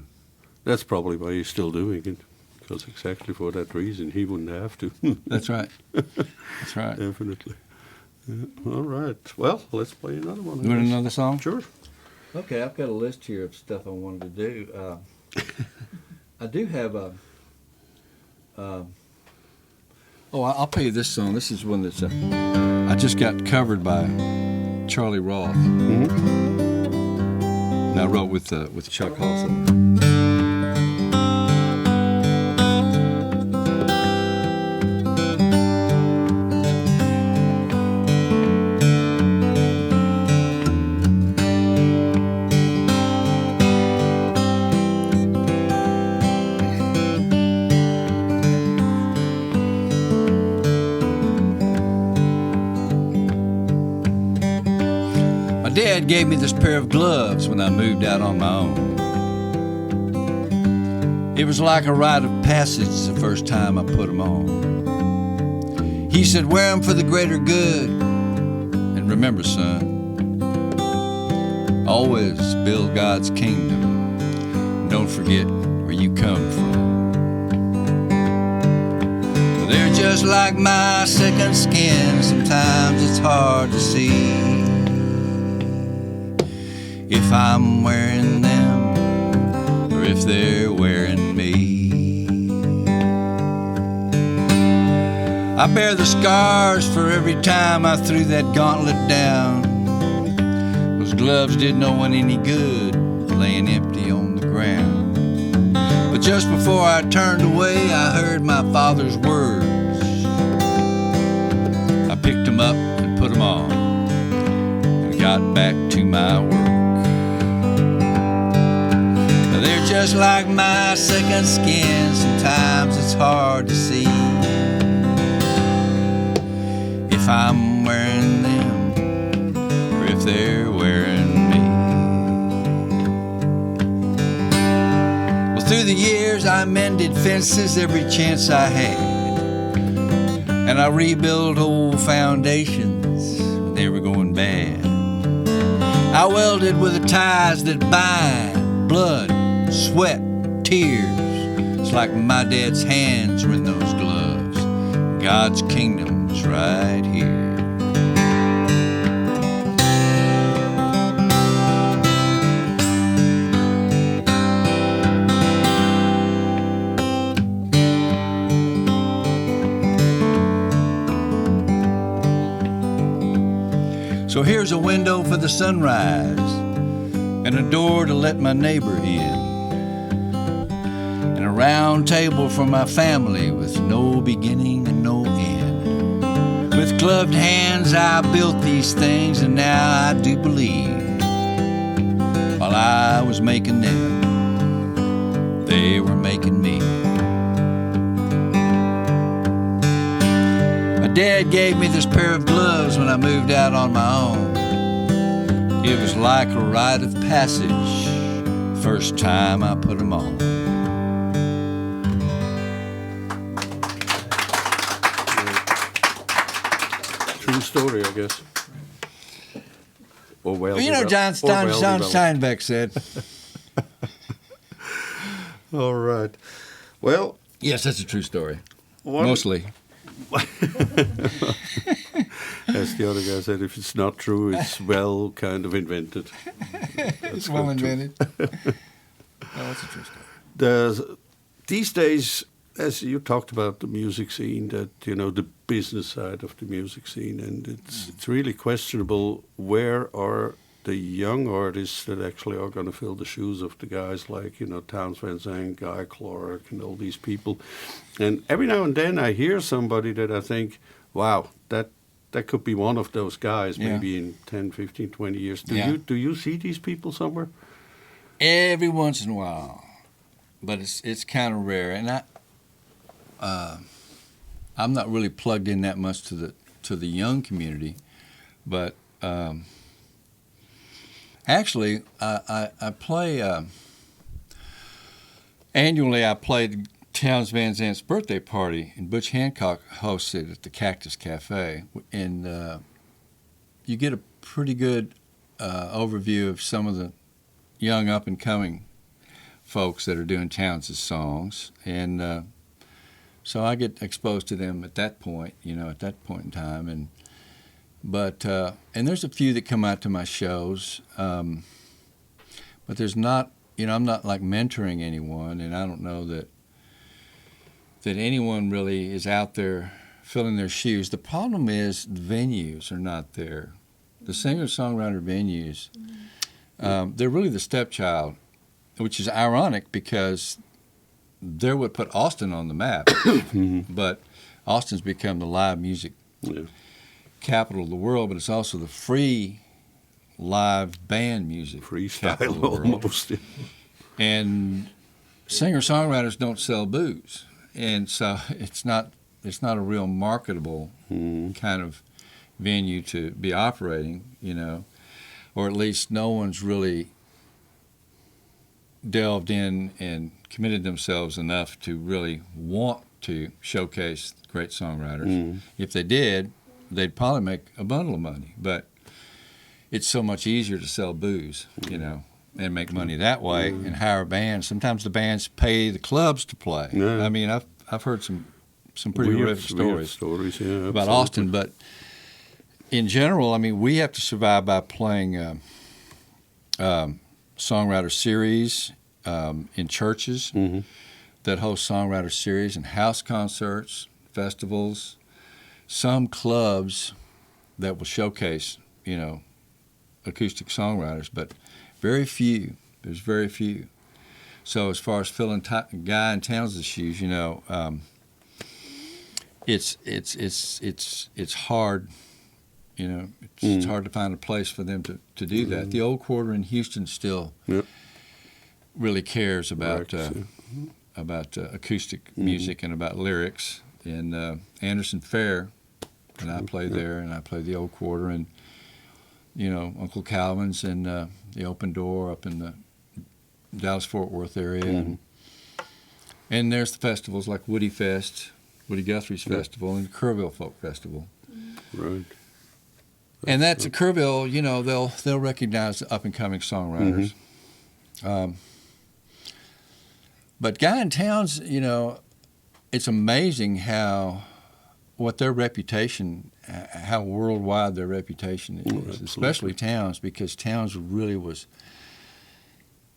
That's probably why he's still doing it, because exactly for that reason he wouldn't have to. That's right. That's right. Definitely. Yeah. All right. Well, let's play another one. You want another song? Sure. Okay, I've got a list here of stuff I wanted to do. I do have a. I'll play you this song. This is one that's I just got covered by Charlie Roth. And I wrote with Chuck Halson. Dad gave me this pair of gloves when I moved out on my own. It was like a rite of passage the first time I put them on. He said, wear them for the greater good. And remember, son, always build God's kingdom. And don't forget where you come from. They're just like my second skin. Sometimes it's hard to see if I'm wearing them or if they're wearing me. I bear the scars for every time I threw that gauntlet down. Those gloves didn't know one any good, laying empty on the ground. But just before I turned away, I heard my father's words. I picked them up and put them on and got back to my work. They're just like my second skin. Sometimes it's hard to see if I'm wearing them or if they're wearing me. Well, through the years I mended fences every chance I had, and I rebuilt old foundations when they were going bad. I welded with the ties that bind blood, sweat, tears. It's like my dad's hands were in those gloves. God's kingdom's right here. So here's a window for the sunrise and a door to let my neighbor in. A round table for my family with no beginning and no end. With gloved hands I built these things, and now I do believe while I was making them, they were making me. My dad gave me this pair of gloves when I moved out on my own. It was like a rite of passage first time I put them on. True story, I guess. Or well, You know, John Steinbeck said. All right. Well. Yes, that's a true story. One, Mostly. As the other guy said, if it's not true, it's well kind of invented. It's well invented. No, that's a true story. These days, as you talked about the music scene, that the business side of the music scene, and it's really questionable where are the young artists that actually are going to fill the shoes of the guys like Townes Van Zandt, Guy Clark, and all these people. And every now and then I hear somebody that I think, wow, that could be one of those guys, maybe in 10, 15, 20 years. Do you see these people somewhere? Every once in a while, but it's kind of rare. And I'm not really plugged in that much to the young community, but actually I play annually. I played Townes Van Zandt's birthday party, and Butch Hancock hosted at the Cactus Cafe, and you get a pretty good overview of some of the young up-and-coming folks that are doing Townes' songs, and so I get exposed to them at that point, at that point in time, and there's a few that come out to my shows, but there's not, I'm not like mentoring anyone, and I don't know that anyone really is out there filling their shoes. The problem is the venues are not there. The singer-songwriter venues, they're really the stepchild, which is ironic because they're what put Austin on the map. But Austin's become the live music capital of the world, but it's also the free live band music capital of the world. Almost. And singer-songwriters don't sell booze. And so it's not a real marketable kind of venue to be operating, or at least no one's really delved in and committed themselves enough to really want to showcase great songwriters. If they did, they'd probably make a bundle of money. But it's so much easier to sell booze, and make money that way and hire bands. Sometimes the bands pay the clubs to play. I mean, I've heard some pretty horrific stories about Austin, but in general, I mean, we have to survive by playing songwriter series in churches that host songwriter series and house concerts, festivals, some clubs that will showcase, acoustic songwriters, but very few. There's very few. So as far as filling Guy and Townes' shoes, it's hard. It's hard to find a place for them to do that. The Old Quarter in Houston still really cares about acoustic music and about lyrics. And Anderson Fair, and I play there, and I play the Old Quarter, and Uncle Calvin's and the Open Door up in the Dallas-Fort Worth area, and there's the festivals like Woody Guthrie's Festival, and Kerrville Folk Festival. Right. And that's at Kerrville, they'll recognize the up-and-coming songwriters. But Guy and Townes, it's amazing what their reputation, how worldwide their reputation is, especially Townes, because Townes really was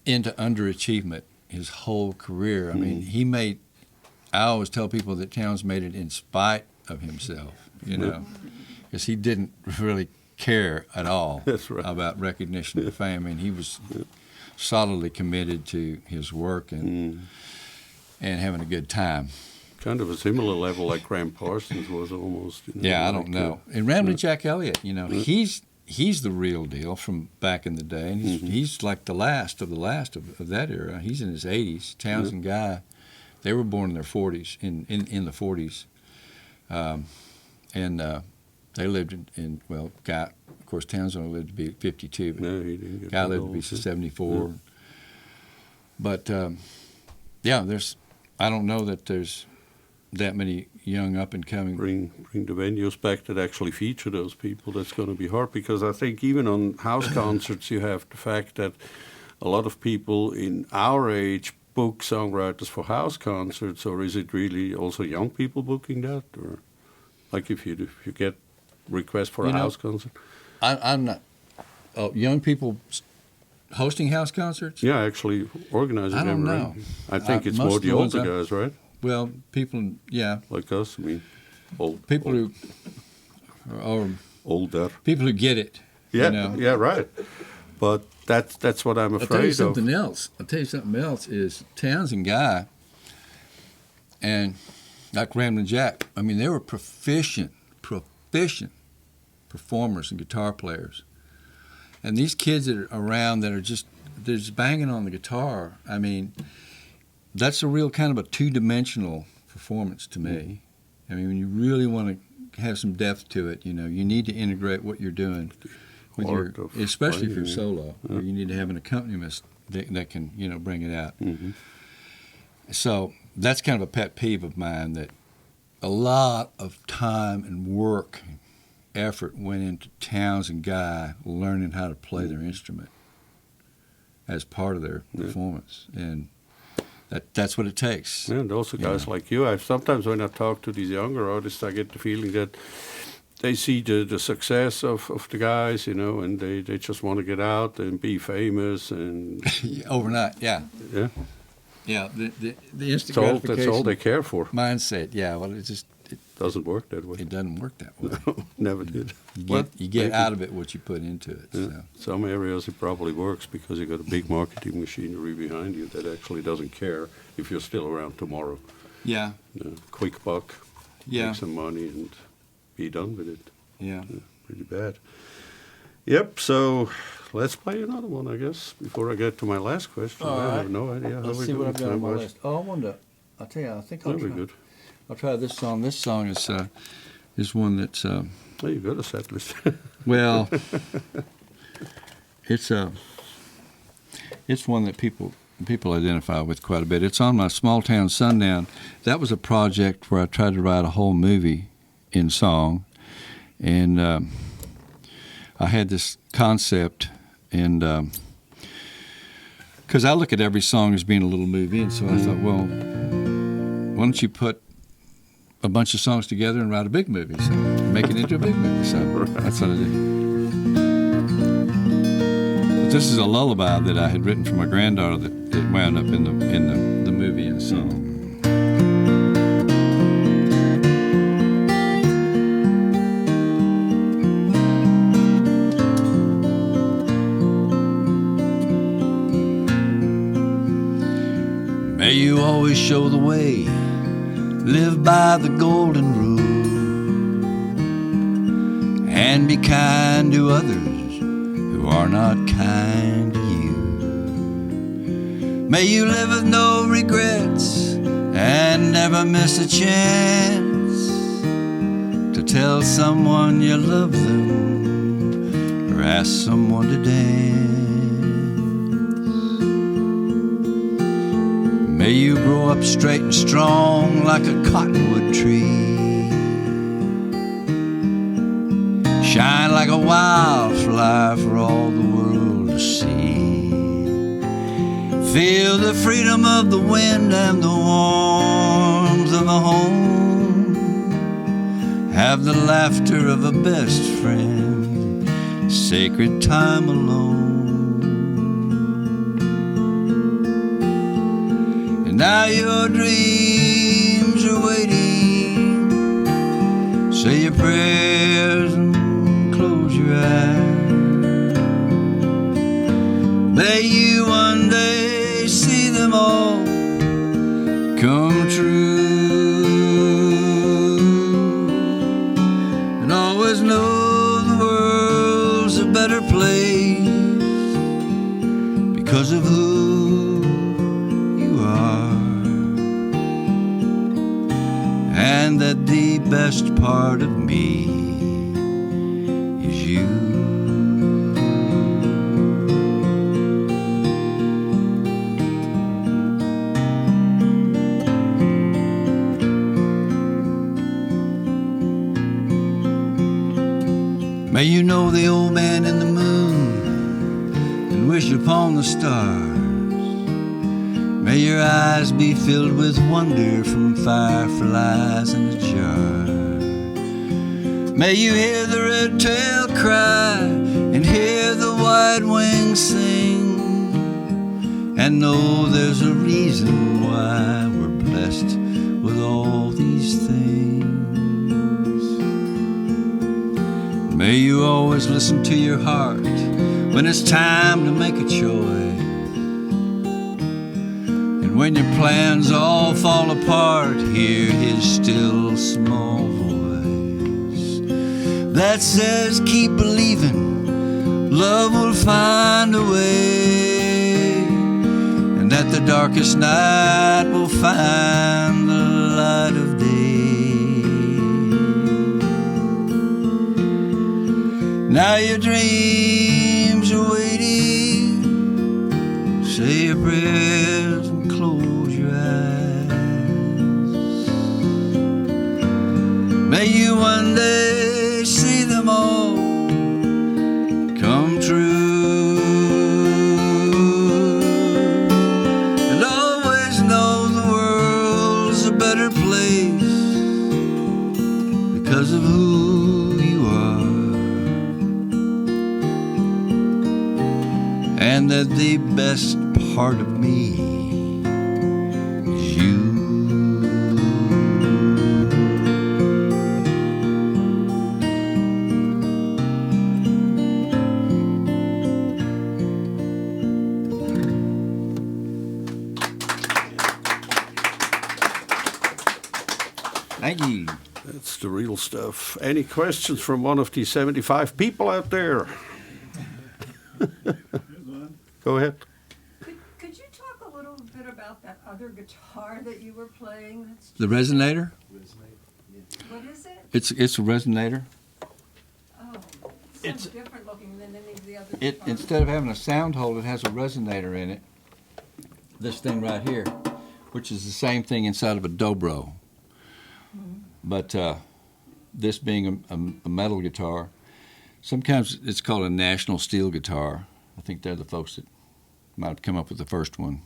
into underachievement his whole career. I mean, I always tell people that Townes made it in spite of himself, because he didn't really care at all about recognition and fame. I mean, he was solidly committed to his work and having a good time. Kind of a similar level like Graham Parsons was almost. I don't know. And randomly Jack Elliott, he's the real deal from back in the day, and he's like the last of that era. He's in his 80s. Townes and Guy, they were born in their 40s, in the 40s, and they lived in Guy. Of course, Townes only lived to be 52, but he didn't get Guy lived to be 74. But I don't know that there's that many young up and coming. Bring the venues back that actually feature those people. That's going to be hard, because I think even on house concerts you have the fact that a lot of people in our age book songwriters for house concerts, or is it really also young people booking that? Or like if you get requests for a house concert? I'm not. Oh, young people hosting house concerts? Yeah, actually organizing them. I don't know. Right? I think it's more the older guys, right? Well, people, yeah. Like us, I mean, old. People who are older. People who get it. Yeah, you know? Yeah, right. But that's what I'm afraid of. I'll tell you something else. Is Townes and Guy and like Ramblin' Jack, I mean, they were proficient performers and guitar players. And these kids that are around that are just banging on the guitar, I mean, that's a real kind of a two-dimensional performance to me. I mean, when you really want to have some depth to it, you know, you need to integrate what you're doing with especially if you're solo, where you need to have an accompanist that can, you know, bring it out. Mm-hmm. So that's kind of a pet peeve of mine, that a lot of time and work, effort went into Townes and Guy learning how to play their instrument as part of their performance, and that's what it takes. Yeah, and also guys like you. Sometimes when I talk to these younger artists, I get the feeling that they see the success of the guys, you know, and they just want to get out and be famous and overnight. Yeah. The instant gratification. That's all they care for. Mindset. Yeah. Well, it doesn't work that way. It doesn't work that way. No, never did. You get out of it what you put into it. Yeah. So. Some areas it probably works because you got a big marketing machinery behind you that actually doesn't care if you're still around tomorrow. Yeah. Quick buck. Yeah. Make some money and be done with it. Yeah. Pretty bad. Yep, so let's play another one, I guess, before I get to my last question. All I right. have no idea how Let's we're see what doing I've got on my time-wise. list. Oh, I wanted to, I'll tell you, I think That'll be good. I'll try this song. This song is one that's, Oh, you got a set list. well, it's one that people identify with quite a bit. It's on my Small Town Sundown. That was a project where I tried to write a whole movie in song, and I had this concept, and because I look at every song as being a little movie, and so I thought, well, why don't you put a bunch of songs together and write a big movie, so make it into a big movie. So that's what I did. But this is a lullaby that I had written for my granddaughter that wound up in the movie and song. May you always show the way, live by the golden rule, and be kind to others who are not kind to you. May you live with no regrets and never miss a chance to tell someone you love them or ask someone to dance. May you grow up straight and strong like a cottonwood tree, shine like a wildflower for all the world to see. Feel the freedom of the wind and the warmth of a home. Have the laughter of a best friend, sacred time alone. Now your dreams are waiting. Say your prayers and close your eyes. May you one day see them all come true. And always know the world's a better place because of who and that the best part of me is you. wish upon the stars. May your eyes be filled with wonder from fireflies in a jar. May you hear the red-tailed cry and hear the white-winged sing, and know there's a reason why we're blessed with all these things. May you always listen to your heart when it's time to make a choice. And when your plans all fall apart, hear his still small voice that says, keep believing, love will find a way, and that the darkest night will find the light of day. Now your dreams are waiting. Say your prayers and close your eyes. May you one day see them all come true, and always know the world's a better place because of who you are, and that the best part of me is you. Thank you. That's the real stuff. Any questions from one of the 75 people out there? Go ahead. Could you talk a little bit about that other guitar that you were playing? That's The Resonator? What is it? It's a Resonator. Oh, it's so different looking than any of the other It guitars. instead of having a sound hole, it has a resonator in it. This thing right here, which is the same thing inside of a dobro. But this being a metal guitar, sometimes it's called a national steel guitar. I think they're the folks that might have come up with the first one.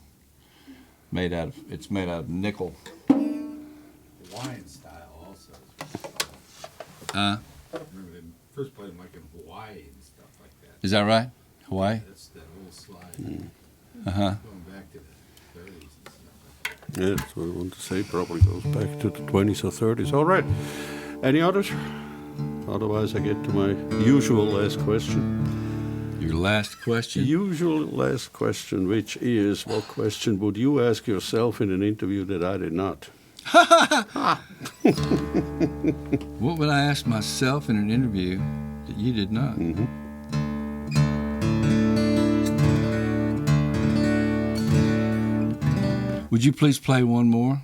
It's made out of nickel. Hawaiian style also. Remember they first played them like in Hawaii and stuff like that. Is that right? Hawaii? That's that little slide. Uh-huh. Going back to the 30s and stuff like that. Yeah, that's what I want to say. Probably goes back to the 20s or 30s. All right. Any others? Otherwise, I get to my usual last question. Your last question? Usual last question, which is, what question would you ask yourself in an interview that I did not? What would I ask myself in an interview that you did not? Would you please play one more?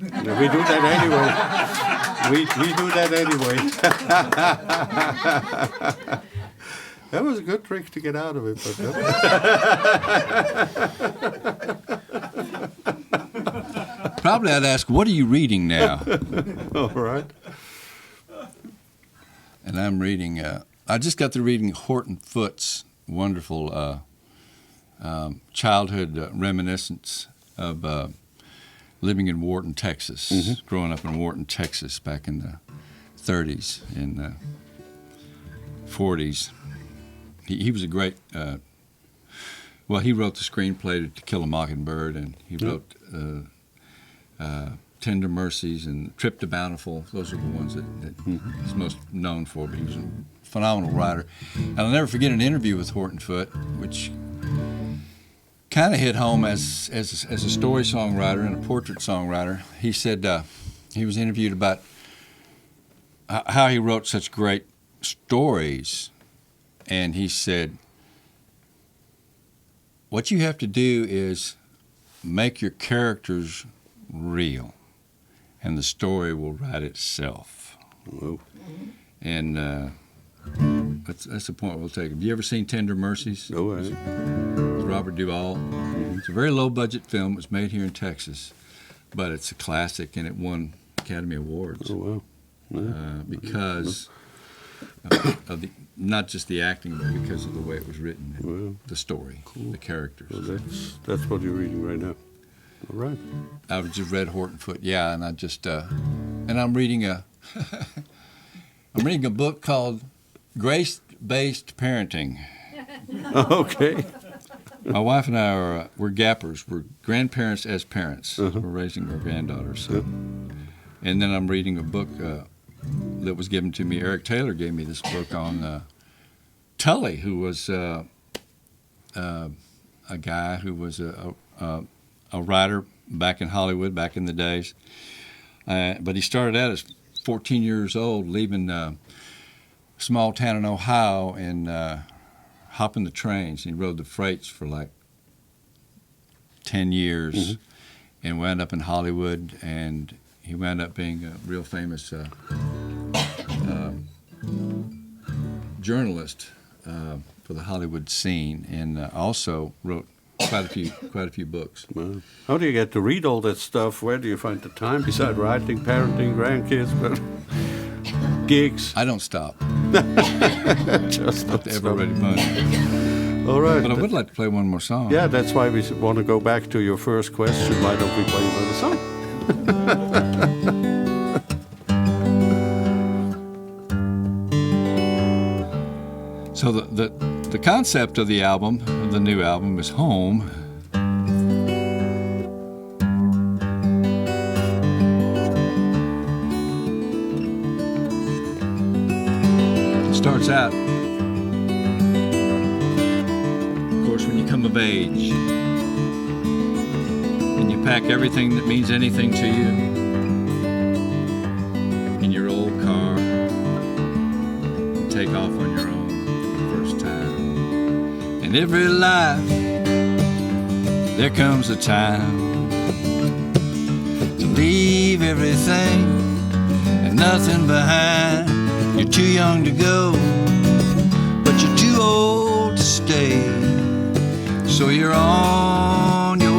Yeah, we do that anyway. We do that anyway. That was a good trick to get out of it. But Probably I'd ask, what are you reading now? all right. And I'm reading, I just got through reading Horton Foote's wonderful childhood reminiscence of living in Wharton, Texas, growing up in Wharton, Texas back in the 30s and 40s. He was a great, he wrote the screenplay to Kill a Mockingbird, and he wrote Tender Mercies and Trip to Bountiful. Those are the ones that he's most known for, but he was a phenomenal writer. And I'll never forget an interview with Horton Foote, which kind of hit home as a story songwriter and a portrait songwriter. He said he was interviewed about how he wrote such great stories, and he said, what you have to do is make your characters real, and the story will write itself. Whoa. And that's the point we'll take. Have you ever seen Tender Mercies? Go ahead. With Robert Duvall. It's a very low-budget film. It was made here in Texas, but it's a classic, and it won Academy Awards Oh, wow. Yeah. because of not just the acting, but because of the way it was written, and Well, the story, the characters. well, that's what you're reading right now. All right. I've just read Horton Foote, yeah, and I just and I'm reading a I'm reading a book called Grace-Based Parenting. Okay. My wife and I we're gappers. We're grandparents as parents. We're raising our granddaughters. So. And then I'm reading a book that was given to me. Eric Taylor gave me this book on Tully, who was a guy who was a writer back in Hollywood back in the days. But he started out as 14 years old, leaving a small town in Ohio and hopping the trains. He rode the freights for like 10 years and wound up in Hollywood, and he wound up being a real famous journalist for the Hollywood scene, and also wrote quite a few books. Well, how do you get to read all that stuff? Where do you find the time besides writing, parenting, grandkids, but gigs? I don't stop. Just Not the ever-ready bunch. All right. But I would like to play one more song. Yeah, that's why we want to go back to your first question. Why don't we play another song? So the concept of the album, of the new album, is home. It starts out, of course, when you come of age and you pack everything that means anything to you in your old car and take off on your own. In every life, there comes a time to leave everything and nothing behind. You're too young to go, but you're too old to stay. So you're on your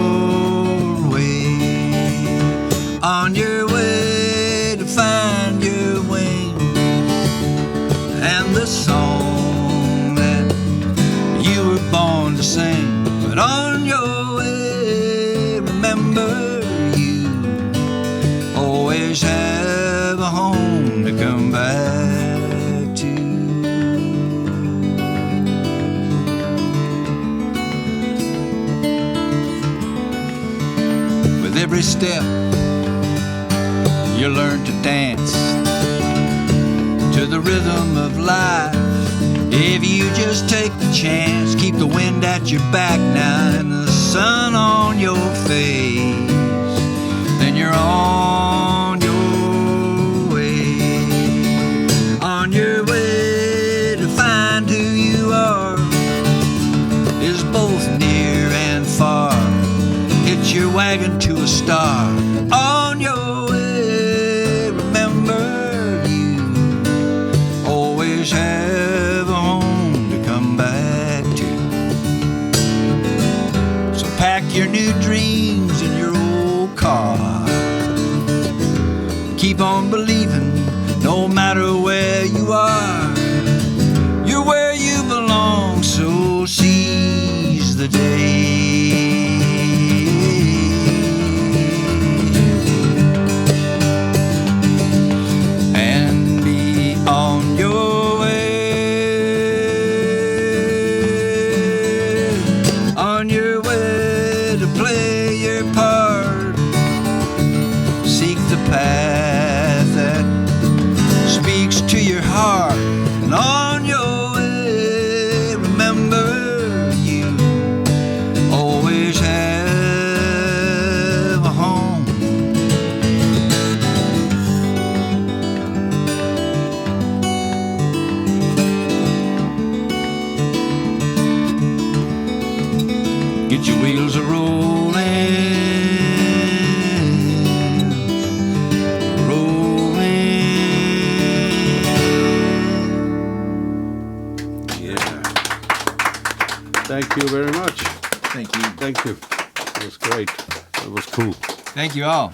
way to find your wings and the song born to sing. But on your way, remember you always have a home to come back to. With every step you learn to dance to the rhythm of life. If you just take the chance, keep the wind at your back now and the sun on your face, then you're on your way to find who you are, is both near and far. Hitch your wagon to a star. On your way, remember you always have a home to come back to. So pack your new dreams in your old car. Keep on believing, no matter where you are, you're where you belong, so seize the day. And be on your way to play your part. Seek the path that speaks to your heart. And on your way, remember you always have a home. Get your wheels a-rolling, Yeah. Thank you very much. Thank you. Thank you. It was great. It was cool. Thank you all.